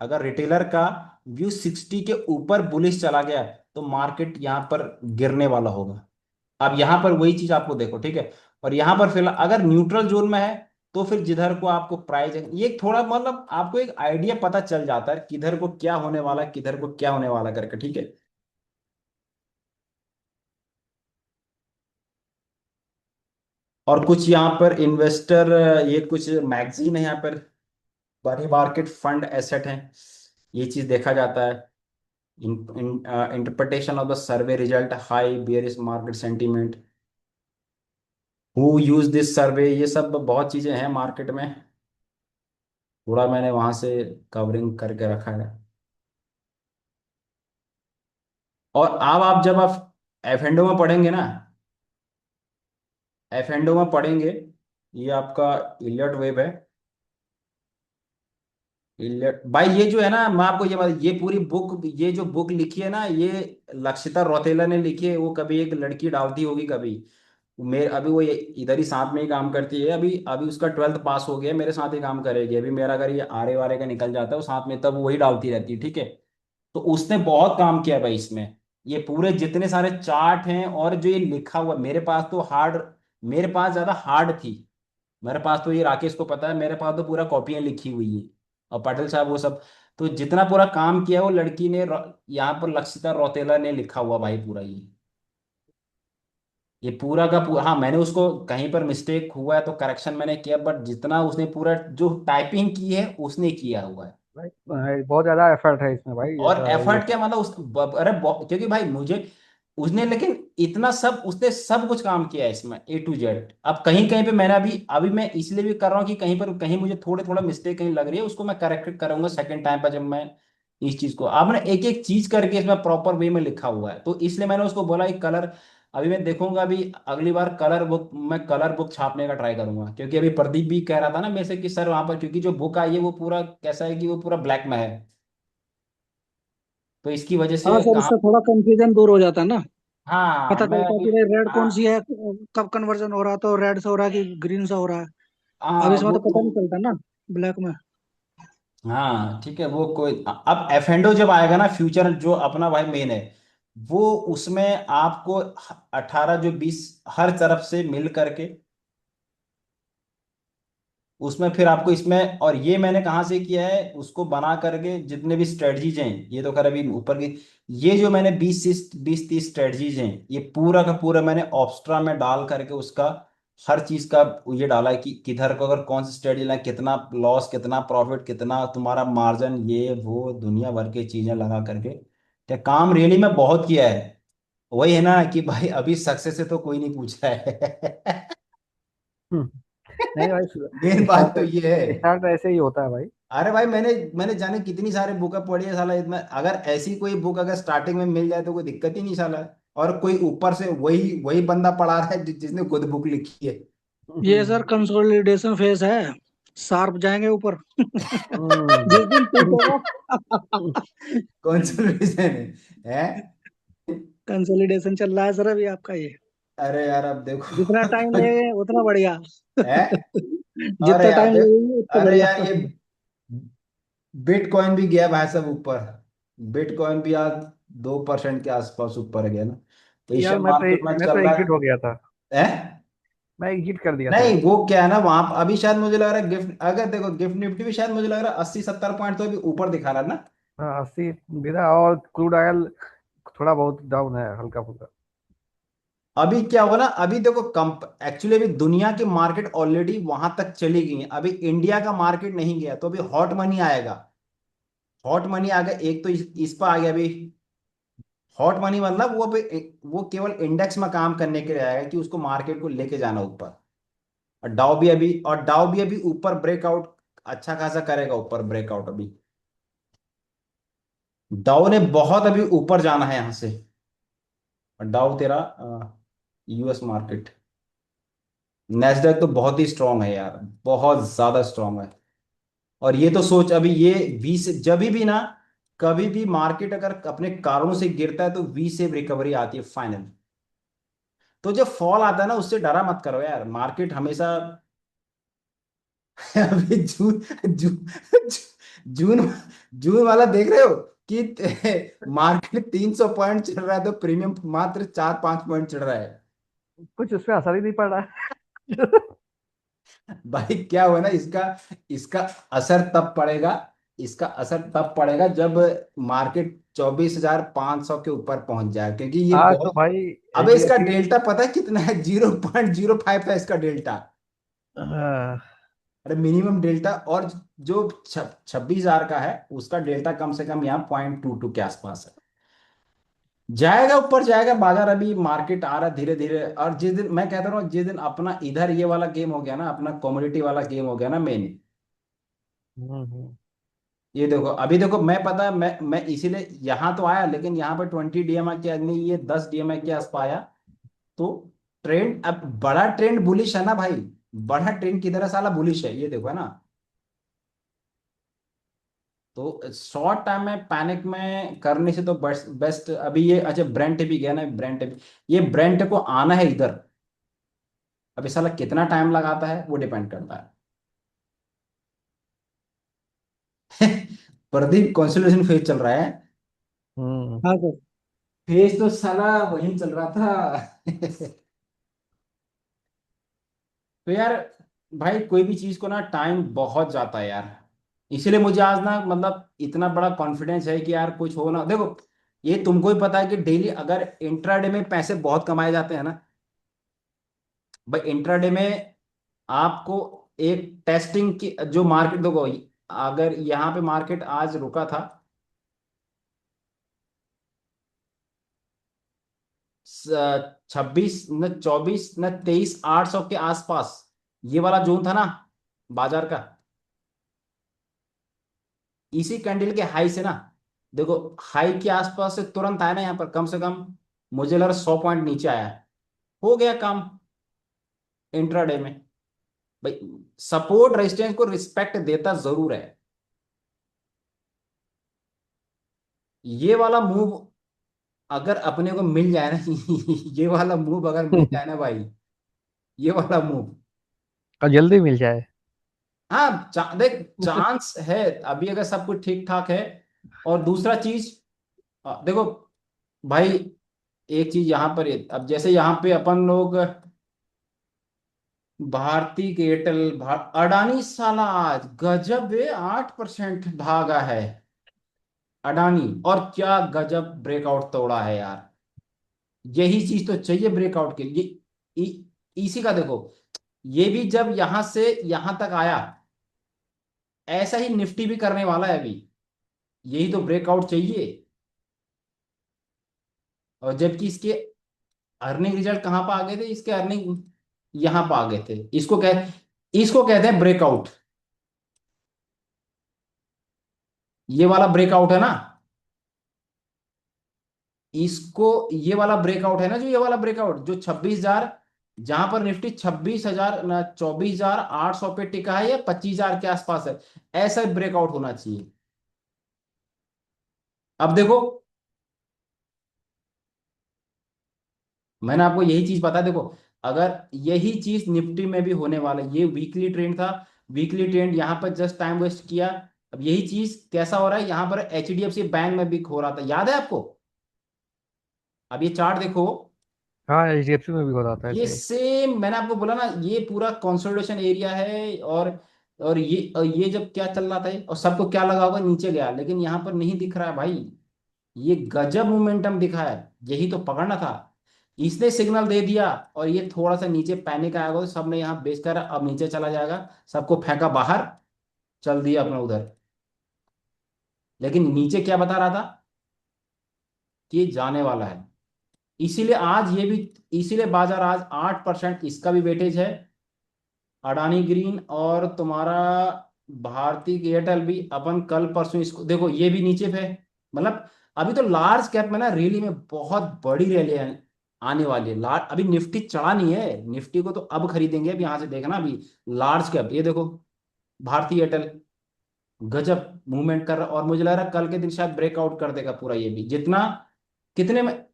A: अगर रिटेलर का व्यू 60 के ऊपर बुलिश चला गया तो मार्केट यहाँ पर गिरने वाला होगा। अब यहाँ पर वही चीज आपको देखो, ठीक है, और यहाँ पर फिलहाल अगर न्यूट्रल जोन में है तो फिर जिधर को आपको प्राइस, ये थोड़ा मतलब आपको एक आइडिया पता चल जाता है किधर को क्या होने वाला है, किधर को क्या होने वाला करके, ठीक है। और कुछ यहाँ पर इन्वेस्टर, ये कुछ मैगजीन है यहाँ पर, मनी मार्केट फंड एसेट है, ये चीज देखा जाता है। Interpretation of the survey result, high bearish market sentiment, who use this survey, ये सब बहुत चीजें हैं मार्केट में, थोड़ा मैंने वहां से कवरिंग करके रखा है। और अब आप जब आप एफएनडो में पढ़ेंगे ना, एफएनडो में पढ़ेंगे, ये आपका इलियट वेब है, इलियट भाई, ये जो है ना मैं आपको ये बात, ये पूरी बुक, ये जो बुक लिखी है ना, ये लक्षिता रौतेला ने लिखी है, वो कभी एक लड़की डालती होगी कभी, मेरे अभी वो इधर ही साथ में ही काम करती है, अभी अभी उसका 12th पास हो गया, मेरे साथ ही काम करेगी अभी, मेरा अगर ये आरे वारे का निकल जाता है वो साथ में, तब वही डालती रहती है, ठीक है। तो उसने बहुत काम किया भाई इसमें, ये पूरे जितने सारे चार्ट हैं और जो ये लिखा हुआ, मेरे पास तो हार्ड, मेरे पास ज्यादा हार्ड थी, मेरे पास तो ये राकेश को पता है, मेरे पास तो पूरा कॉपियां लिखी हुई है, और पटेल साहब वो सब, तो जितना पूरा काम किया वो लड़की ने यहाँ पर लक्षिता रौतेला ने लिखा हुआ भाई पूरा ये। ये पूरा का पूरा, हाँ मैंने उसको कहीं पर मिस्टेक हुआ है तो करेक्शन मैंने किया, बट जितना उसने पूरा जो टाइपिंग की है उसने किया हुआ है।
C: भाई बहुत ज्यादा एफर्ट है इसमें भाई,
A: और
C: ऐसा ये
A: एफर्ट क्या मतलब उस अरे क्योंकि भाई मुझे उसने, लेकिन इतना सब उसने सब कुछ काम किया है इसमें A to Z। अब कहीं कहीं पे मैंने अभी अभी मैं इसलिए भी कर रहा हूँ कि कहीं पर कहीं मुझे थोड़े थोड़ा मिस्टेक कहीं लग रही है, उसको मैं करेक्ट करूंगा सेकंड टाइम पर, जब मैं इस चीज को आपने एक एक चीज करके इसमें प्रॉपर वे में लिखा हुआ है, तो इसलिए मैंने उसको बोला कि कलर, अभी मैं देखूंगा अभी अगली बार कलर बुक, मैं कलर बुक छापने का ट्राई करूंगा, क्योंकि अभी प्रदीप भी कह रहा था ना मेरे से कि सर वहां पर, क्योंकि जो बुक आई है वो पूरा कैसा है कि वो पूरा ब्लैक में है, तो इसकी वजह
E: हाँ
A: से
E: सर,
A: कहाँ।
E: उससे थोड़ा कंफ्यूजन दूर हो जाता है ना।
A: हाँ
E: पता
A: मैं
E: चलता है
A: अभी,
E: कि भाई रेड कौन सी
A: हाँ
E: है, कब कन्वर्जन हो रहा है, तो रेड से हो रहा है कि ग्रीन से हो रहा है। अब
A: हाँ
E: इसमें तो पता नहीं चलता ना, ब्लैक में।
A: हाँ ठीक है, वो कोई अब एफेंडो जब आएगा ना फ्यूचर, जो अपना भाई मेन है, वो उसमें आपको 18 जो 20 हर तरफ से मिल करके उसमें फिर आपको इसमें, और ये मैंने कहाँ से किया है उसको बना करके, जितने भी स्ट्रेटजीज हैं ये तो खैर अभी ऊपर की, ये जो मैंने 20 30 स्ट्रेटजीज हैं ये पूरा का पूरा मैंने ऑब्स्ट्रा में डाल करके उसका हर चीज का ये डाला है कि किधर को अगर कौन सी स्ट्रेटजी लेना, कितना लॉस कितना प्रॉफिट कितना तुम्हारा मार्जिन, ये वो दुनिया भर की चीजें लगा करके, क्या काम रियली में बहुत किया है। वही है ना कि भाई अभी सक्सेस से तो कोई नहीं पूछा है।
C: हम्म, नहीं भाई,
A: मेन बात तो ये है।
C: स्टार्ट ऐसे ही होता है भाई।
A: अरे भाई मैंने मैंने जाने कितनी सारी बुकें पढ़ी है साला, इतना अगर ऐसी कोई बुक अगर स्टार्टिंग में मिल जाए तो कोई दिक्कत ही नहीं साला। और कोई ऊपर से वही वही बंदा पढ़ा रहा है जिसने खुद बुक लिखी है।
E: ये सर कंसोलिडेशन फेज है, शार्प जाएंगे ऊपर। जिस दिन पीक
C: हम्म।
E: होगा।
A: कौन सा रीजन है?
E: कंसोलिडेशन चल रहा है सर अभी आपका ये।
A: अरे यार अब देखो।
E: जितना टाइम लगेगा उतना बढ़िया।
A: है। अरे
E: जितना
A: यार
E: टाइम
A: देख,
E: लगेगा उतना
A: अरे यार
E: बढ़िया।
A: ये बिटकॉइन भी गया भाई सब ऊपर। बिटकॉइन भी आज 2% के आसपास ऊपर गया ना, तो
C: यार
A: एशियन मार्केट में
C: मैं
A: चल
C: तो
A: रहा
C: एग्जिट हो गया था।
A: है।
C: मैं एग्जिट कर दिया था।
A: नहीं वो क्या है ना वहां अभी शायद मुझे लग रहा है गिफ्ट, अगर देखो गिफ्ट निफ्टी भी शायद मुझे लग रहा है 80 70 पॉइंट तो अभी ऊपर दिखा रहा है ना।
C: हाँ, 80 बिना, और क्रूड ऑयल थोड़ा बहुत डाउन है, हल्का फुल्का।
A: अभी क्या होगा ना, अभी देखो कंप एक्चुअली अभी दुनिया की मार्केट ऑलरेडी वहां तक चली गई है, अभी इंडिया का मार्केट नहीं गया, तो अभी हॉट मनी आएगा। हॉट मनी आ गया एक तो इस पर आ गया अभी। हॉट मनी मतलब वो अभी वो केवल इंडेक्स में काम करने के लिए आएगा कि उसको मार्केट को लेके जाना ऊपर। और डाउ भी अभी ऊपर ब्रेकआउट अच्छा खासा करेगा, ऊपर ब्रेकआउट अभी। डाउ ने बहुत अभी ऊपर जाना है यहां से। और डाउ तेरा US मार्केट, नेस्डैक तो बहुत ही स्ट्रांग है यार, बहुत ज्यादा स्ट्रांग है। और ये तो सोच अभी ये वी से जब भी ना, कभी भी मार्केट अगर अपने कारणों से गिरता है तो वी से रिकवरी आती है फाइनल। तो जब फॉल आता है ना उससे डरा मत करो यार, मार्केट हमेशा। अभी जून जून जून जून वाला देख रहे हो कि मार्केट 300 पॉइंट चल रहा है तो प्रीमियम मात्र 4 5 पॉइंट चढ़ रहा है।
C: कुछ उस पर असर ही नहीं पड़ रहा है।
A: भाई क्या हुआ ना इसका, इसका असर तब पड़ेगा, इसका असर तब पड़ेगा जब मार्केट 24,500 के ऊपर पहुंच जाए, क्योंकि ये
C: आज तो
A: बहुत।
C: भाई
A: अबे इसका
C: एचडीएफसी।
A: डेल्टा पता है कितना है? 0.05 है इसका डेल्टा।
C: हाँ,
A: अरे मिनिमम डेल्टा, और जो 26,000 का है उसका डेल्टा कम से कम यहाँ 0.22 के आसपास है। जाएगा ऊपर जाएगा बाजार, अभी मार्केट आ रहा धीरे धीरे। और जिस दिन मैं कहता हूँ जिस दिन अपना इधर ये वाला गेम हो गया ना, अपना कॉमोडिटी वाला गेम हो गया ना मेन, ये देखो अभी देखो मैं पता है मैं इसीलिए यहाँ तो आया, लेकिन यहाँ पे 20 DMI के आदमी ये 10 DMI के आसपास आया। तो ट्रेंड अब बड़ा ट्रेंड बुलिश है ना भाई, बड़ा ट्रेंड किधर है साला, बुलिश है, ये देखो है ना। तो शॉर्ट टाइम में पैनिक में करने से तो बेस्ट बेस्ट अभी ये, अच्छा ब्रेंट भी गया ना, ब्रेंट भी, ये ब्रेंट को आना है इधर, अभी साला कितना टाइम लगाता है वो डिपेंड करता है। प्रदीप कंसोलिडेशन फेज चल रहा है।
C: हम्म।
E: हाँ सर।
A: फेज तो साला वही चल रहा था। तो यार भाई कोई भी चीज को ना टाइम बहुत जाता है यार, इसीलिए मुझे आज ना मतलब इतना बड़ा कॉन्फिडेंस है कि यार कुछ हो ना, देखो ये तुमको ही पता है कि डेली अगर इंट्राडे में पैसे बहुत कमाए जाते हैं ना, भाई इंट्राडे में आपको एक टेस्टिंग की जो मार्केट देखो, अगर यहाँ पे मार्केट आज रुका था 26 न 24 न 23,800 के आसपास, ये वाला जोन था ना बाजार का, इसी कैंडल के हाई से ना, देखो हाई के आसपास से तुरंत आया ना यहाँ पर, कम से कम मुझे लग रहा 100 पॉइंट नीचे आया, हो गया काम इंट्राडे में। भाई सपोर्ट रेजिस्टेंस को रिस्पेक्ट देता जरूर है। ये वाला मूव अगर अपने को मिल जाए ना ये वाला मूव अगर मिल जाए ना भाई, ये वाला मूव,
C: और जल्दी मिल जाए।
A: हाँ देख चांस है अभी अगर सब कुछ ठीक ठाक है। और दूसरा चीज, देखो भाई, एक चीज यहाँ पर अब जैसे यहाँ पे अपन लोग भारती एयरटेल अडानी साला आज गजब 8% भागा है अडानी, और क्या गजब ब्रेकआउट तोड़ा है यार। यही चीज तो चाहिए ब्रेकआउट के लिए। इसी का देखो, ये भी जब यहां से यहां तक आया, ऐसा ही निफ्टी भी करने वाला है अभी, यही तो ब्रेकआउट चाहिए। और जबकि इसके अर्निंग रिजल्ट कहां पर आ गए थे, इसके अर्निंग यहां पर आ गए थे। इसको कहते हैं ब्रेकआउट। ये वाला ब्रेकआउट है ना, इसको, ये वाला ब्रेकआउट है ना, जो ये वाला ब्रेकआउट जो 26,000, जहां पर निफ्टी 26,000 ना 24,800 पे टिका है या 25,000 के आसपास है, ऐसा ब्रेकआउट होना चाहिए। अब देखो, मैंने आपको यही चीज बता, देखो अगर यही चीज निफ्टी में भी होने वाला है, ये वीकली ट्रेंड था, वीकली ट्रेंड यहाँ पर जस्ट टाइम वेस्ट किया। अब यही चीज कैसा हो रहा है यहाँ पर एचडीएफसी बैंक में भी हो रहा था, याद है आपको? अब ये चार्ट देखो,
C: हाँ, एचडीएफसी में भी हो रहा था
A: ये
C: ऐसे।
A: सेम मैंने आपको बोला ना, ये पूरा कंसोलिडेशन एरिया है। और ये जब क्या चल रहा था, और सबको क्या लगा होगा नीचे गया, लेकिन यहाँ पर नहीं दिख रहा है भाई, ये गजब मोमेंटम दिखा है, यही तो पकड़ना था। इसने सिग्नल दे दिया और ये थोड़ा सा नीचे पैनिक आएगा तो सबने यहाँ बेच कर अब नीचे चला जाएगा, सबको फेंका बाहर, चल दिया अपना उधर। लेकिन नीचे क्या बता रहा था कि ये जाने वाला है, इसीलिए आज ये भी, इसीलिए बाजार आज 8% इसका भी वेटेज है, अडानी ग्रीन और तुम्हारा भारती एयरटेल भी। अपन कल परसों इसको देखो, ये भी नीचे पे, मतलब अभी तो लार्ज कैप में ना रैली में बहुत बड़ी रैली आने वाली है। लार्ज अभी निफ्टी चढ़ा नहीं है, निफ्टी को तो अब खरीदेंगे, अब यहां से देखना अभी लार्ज कैप, ये देखो भारती एयरटेल गजब मूवमेंट कर रहा, और मुझे लग रहा है कल के दिन शायद ब्रेकआउट कर देगा पूरा ये भी। जितना कितने में,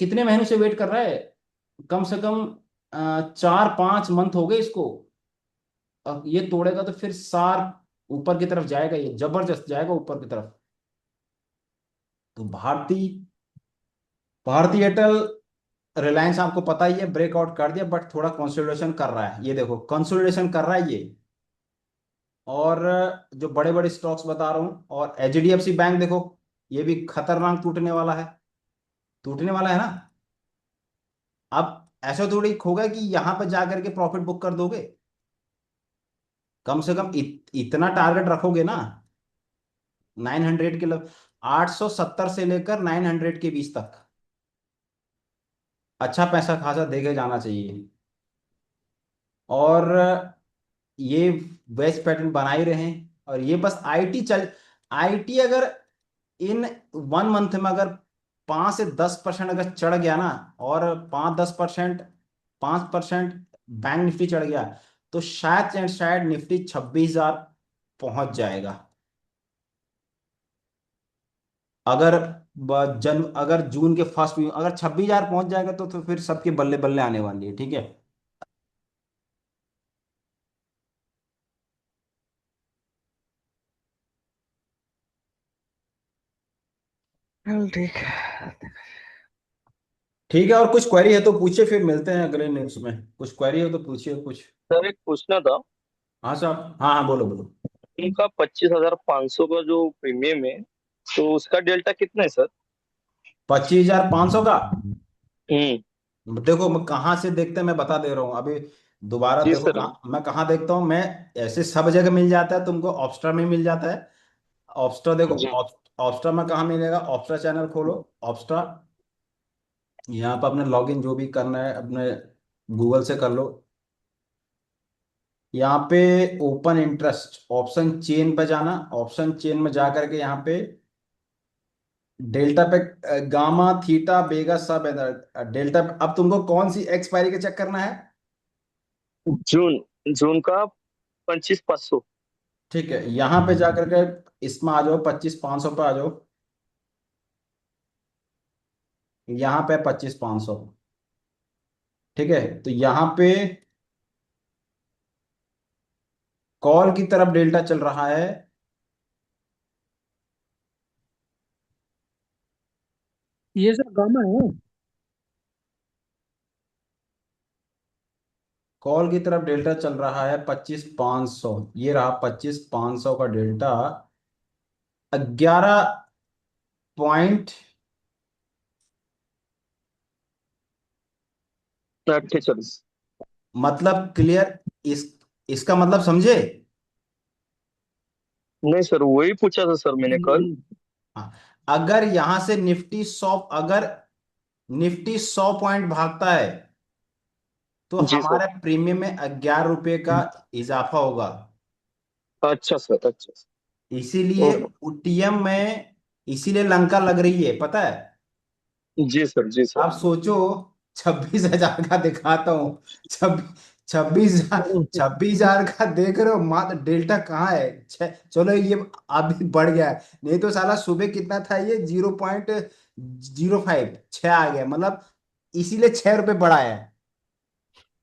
A: कितने महीनों से वेट कर रहा है, कम से कम 4-5 मंथ हो गए इसको। अब ये तोड़ेगा तो फिर सार ऊपर की तरफ जाएगा, ये जबरदस्त जाएगा ऊपर की तरफ। तो भारती भारती एयरटेल रिलायंस आपको पता ही है ब्रेकआउट कर दिया, बट थोड़ा कंसोलिडेशन कर रहा है, ये देखो कंसोलिडेशन कर रहा है ये। और जो बड़े बड़े स्टॉक्स बता रहा हूँ, और एचडीएफसी बैंक देखो, ये भी खतरनाक टूटने वाला है, टूटने वाला है ना। अब ऐसा थोड़ी होगा कि यहां पर जाकर के प्रॉफिट बुक कर दोगे, कम से कम इतना टारगेट रखोगे ना, 900 के 870 से लेकर 900 के बीच तक अच्छा पैसा खासा देके जाना चाहिए। और ये वेज पैटर्न बना ही रहे हैं। और ये बस आईटी अगर इन 1 मंथ में अगर 5 से 10% अगर चढ़ गया ना, और 5-10%, 5% बैंक निफ्टी चढ़ गया, तो शायद एंड शायद निफ्टी 26,000 पहुंच जाएगा। अगर अगर जून के फर्स्ट वीक अगर 26,000 पहुंच जाएगा तो फिर सबके बल्ले बल्ले आने वाली है, ठीक है।
C: चल ठीक है।
A: ठीक है, और कुछ क्वेरी है तो पूछिए, फिर मिलते हैं अगले न्यूज में। कुछ क्वेरी हो तो पूछिए कुछ।
D: सर एक पूछना था।
A: हाँ साहब, हाँ हाँ, बोलो बोलो।
D: उनका 25,500 का जो प्रीमियम है, तो उसका डेल्टा कितना है सर?
A: 25,500 का?
D: हम्म।
A: देखो मैं कहाँ से देखते हैं मैं बता दे रहा हूँ अभी। दोबारा
D: जी
A: देखो
D: सर।
A: कहाँ मैं कहाँ देखता हूँ मैं। ऐसे सब जगह मिल जाता है, तुमको ऑप्स्ट्रा में मिल जाता है। ऑप्स्ट्रा देखो,
D: जी
A: ऑप्स्ट्रा में कहाँ मिलेगा, ऑप्स्ट्रा चैनल खोलो। ऑप्स्ट्रा, यहाँ पर अपने लॉगिन जो भी करना है अपने गूगल से कर लो। यहाँ पे ओपन इंटरेस्ट ऑप्शन चेन पे जाना, ऑप्शन चेन में जा करके यहाँ पे डेल्टा पे गामा थीटा बेगा सब है डेल्टा पे। अब तुमको कौन सी एक्सपायरी का चेक करना है?
D: जून, जून का 25,500।
A: ठीक है, यहाँ पे जा करके इसमें आ जाओ, 25,500 पे आ जाओ। यहाँ पे 25,500। ठीक है, तो यहाँ पे कॉल की तरफ डेल्टा चल रहा है।
E: ये सर गामा है।
A: कॉल की तरफ डेल्टा चल रहा है 25,500। ये रहा 25,500 का डेल्टा। 11 पॉइंट,
D: 48।
A: मतलब क्लियर। इस इसका मतलब समझे?
D: नहीं सर, वही पूछा था सर मैंने कल।
A: हाँ, अगर यहां से निफ्टी 100, अगर निफ्टी 100 पॉइंट भागता है तो
D: जी सर।
A: हमारे प्रीमियम में 11 रुपए का इजाफा होगा।
D: अच्छा सर, अच्छा सर।
A: इसीलिए
D: ओहो।
A: उटीएम में, इसीलिए लंका लग रही है, पता है?
D: जी सर, जी सर।
A: आप सोचो, 26,000 का दिखाता हूँ, 26,000 का देख रहे हो, मात्र डेल्टा कहाँ है? चलो ये अभी बढ़ गया है, नहीं तो साला सुबह कितना था ये, 0.05 6 आ गया, मतलब इसीलिए 6 रुपये बढ़ा है।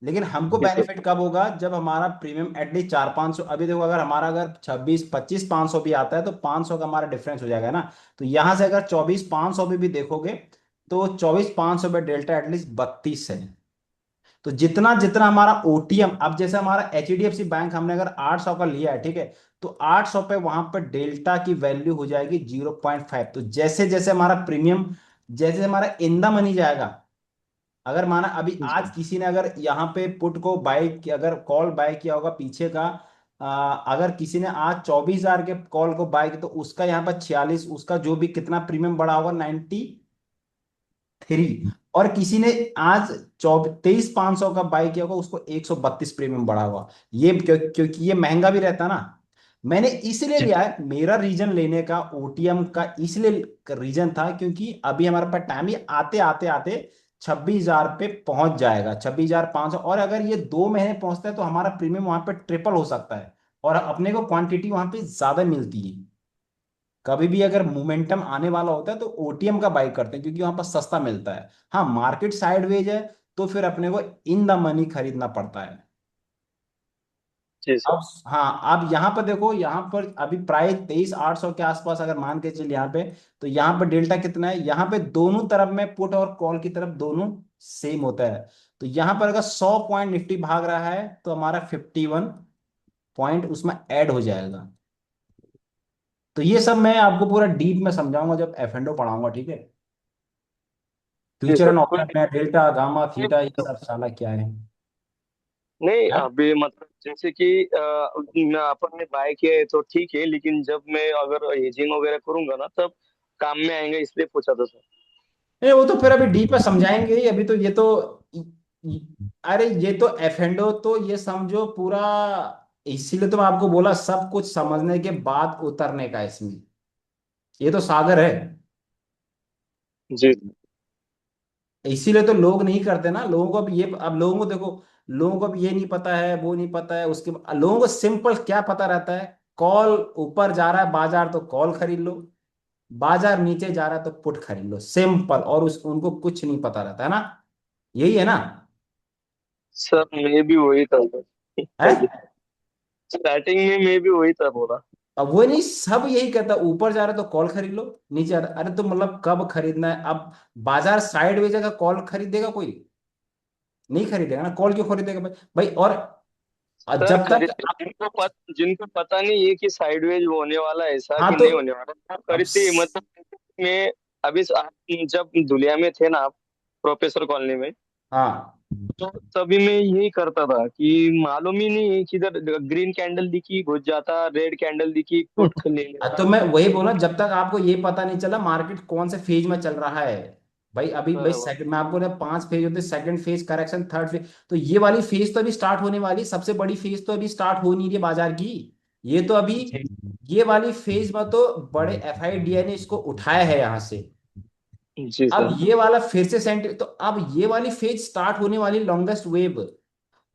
A: लेकिन हमको
D: जी सर।
A: बेनिफिट कब होगा, जब हमारा प्रीमियम एटलीस्ट 400-500, अभी देखो अगर हमारा अगर 26-25-500 भी आता है तो 500 का हमारा डिफरेंस हो जाएगा ना। तो यहां से अगर 24,500 भी देखोगे तो 24,500 पे डेल्टा एटलीस्ट 32 है। तो जितना जितना हमारा ओटीएम, अब जैसे हमारा एचडीएफसी बैंक हमने अगर 800 का लिया है, ठीक है, तो 800 पे वहां पर डेल्टा की वैल्यू हो जाएगी 0.5। तो जैसे जैसे हमारा प्रीमियम, जैसे हमारा इन द मनी जाएगा, अगर माना अभी आज
D: जी
A: किसी ने अगर यहाँ पे पुट को बाय, अगर कॉल बाय किया होगा पीछे का, अगर किसी ने आज 24,000 के कॉल को बाय किया तो उसका यहाँ पर 46, उसका जो भी कितना प्रीमियम बढ़ा होगा 93। और किसी ने आज 23,500 का बाय किया होगा, उसको 132 प्रीमियम बढ़ा हुआ। ये क्योंकि ये महंगा भी रहता ना, मैंने इसलिए
D: जी।
A: लिया है। मेरा रीजन लेने का ओटीएम का इसलिए रीजन था क्योंकि अभी हमारे पास टाइम ही आते आते आते 26,000 पे पहुंच जाएगा, 26,500। और अगर ये 2 महीने पहुंचता है तो हमारा प्रीमियम वहां पे ट्रिपल हो सकता है, और अपने को क्वांटिटी वहां पे ज्यादा मिलती है। कभी भी अगर मोमेंटम आने वाला होता है तो ओटीएम का बाई करते हैं क्योंकि वहां पर सस्ता मिलता है। हाँ, मार्केट साइडवेज है तो फिर अपने को इन द मनी खरीदना पड़ता है।
D: जी सर।
A: अब हाँ, अब यहाँ पर देखो, यहाँ पर अभी प्राइस 23,800 के आसपास अगर मान के चलिए यहाँ पे, तो यहाँ पर डेल्टा कितना है, यहाँ पे दोनों तरफ में पुट और कॉल की तरफ दोनों सेम होता है। तो यहाँ पर अगर 100 पॉइंट निफ्टी भाग रहा है तो हमारा 51 पॉइंट उसमें ऐड हो जाएगा। तो ये सब मैं आपको पूरा डीप में समझाऊंगा जब एफ एंडो पढ़ाऊंगा, ठीक है?
D: जी
A: फ्यूचर
D: सर,
A: एंड
D: कोई
A: ऑप्शन में डेल्टा गामा
D: नहीं
A: थीटा ये सब साला क्या है?
D: नहीं,
A: हाँ?
D: अभी मतलब जैसे कि मैं अपन ने बाय किया है तो ठीक है, लेकिन जब मैं अगर हेजिंग वगैरह करूंगा ना तब काम में आएंगे, इसलिए पूछा था सर।
A: नहीं, वो तो फिर अभी डीप में समझाएंगे ही। अभी तो ये तो अरे ये तो एफ एंडो तो ये समझो पूरा, इसीलिए तो मैं आपको बोला सब कुछ समझने के बाद उतरने का इसमें। ये तो सागर है।
D: जी
A: इसीलिए तो लोग नहीं करते ना, लोगों को अब ये, अब लोगों को देखो, लोगों को अब ये नहीं पता है, वो नहीं पता है, उसके लोगों को सिंपल क्या पता रहता है, कॉल ऊपर जा रहा है बाजार तो कॉल खरीद लो, बाजार नीचे जा रहा है तो पुट खरीद लो, सिंपल। और उस उनको कुछ नहीं पता रहता है ना, यही है ना?
D: सर, मैं भी वही था सर।
A: है?
D: पहले स्टार्टिंग में मैं भी वही था बोला।
A: अब वो नहीं, सब यही कहता है, ऊपर जा रहा है तो कॉल खरीद लो, नीचे आ रहा है, अरे तो मतलब कब खरीदना है अब? बाजार साइड जाएगा, कॉल खरीदेगा कोई? नहीं खरीदेगा ना, कॉल क्यों खरीदेगा भाई भाई? और
D: सर
A: जब तक
D: खरीदते, जिनको पता नहीं है कि साइडवेज होने वाला है, ऐसा
A: हाँ
D: कि
A: तो
D: नहीं होने वाला, वो
A: अब
D: खरीदते ही मतलब। मैं अभी आप जब दुनिया में थे ना, आप प्रोफेसर कॉलोनी में,
A: हाँ
D: तो तभी मैं यही करता था कि मालूम ही नहीं है किधर ग्रीन कैंडल दिखी घुस जाता, रेड कैंडल दिखी पुट ले
A: तो
D: लेता।
A: मैं वही बोला, जब तक आपको ये पता नहीं चला मार्केट कौन से फेज में चल रहा है। भाई अभी भाई
D: बराबर।
A: सेकंड, मैं आपको ना 5 फेज होते, second phase correction, third phase, तो ये वाली फेज तो अभी स्टार्ट होने वाली, सबसे बड़ी फेज तो अभी स्टार्ट हो नहीं रही है बाजार की। ये तो अभी,
D: जी
A: ये वाली फेज में तो बड़े एफआईडीआई ने इसको उठाया है यहाँ से।
D: जी
A: अब
D: सर।
A: ये वाला फिर से सेंटर, तो अब ये वाली फेज स्टार्ट होने वाली, लॉन्गेस्ट वेव,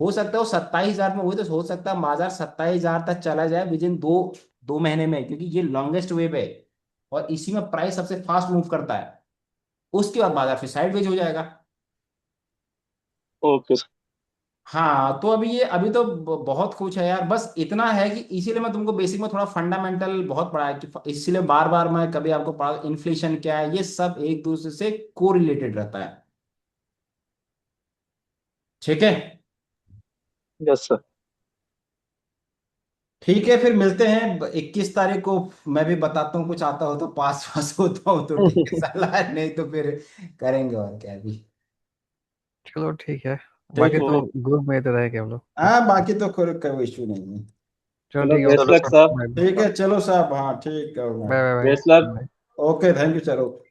A: हो सकता है वो 27,000 में हुई, तो हो सकता है बाजार 27,000 तक चला जाए विद इन 2 महीने में, क्योंकि ये लॉन्गेस्ट वेव है और इसी में प्राइस सबसे फास्ट मूव करता है। उसके बाद बाजार फिर साइडवेज हो जाएगा।
D: Okay sir.
A: हाँ तो अभी ये, अभी तो बहुत कुछ है यार, बस इतना है कि इसीलिए मैं तुमको बेसिक में थोड़ा फंडामेंटल बहुत पढ़ा है, कि इसीलिए बार बार मैं कभी आपको पढ़ा, इन्फ्लेशन क्या है, ये सब एक दूसरे से कोरिलेटेड रहता है। ठीक है।
D: Yes sir.
A: ठीक है, फिर मिलते हैं 21 तारीख को। मैं भी बताता हूँ, कुछ आता हो तो पास पास होता हूँ तो ठीक है, सलाह नहीं तो फिर करेंगे और क्या भी।
C: चलो ठीक है।
A: ठीक
C: बाकी
A: है।
C: तो ग्रुप में तो रहेंगे हम लोग।
A: हाँ बाकी तो कोई इशू नहीं है।
C: चलो
B: चलो
C: ठीक है,
B: बेस्ट
D: चलो
B: luck
C: okay.
D: Sir.
B: Sir.
C: Bye
A: ठीक है चलो साहब, हाँ ठीक है।
C: Bye bye
B: best luck.
C: Bye.
A: Okay, thank you, चलो।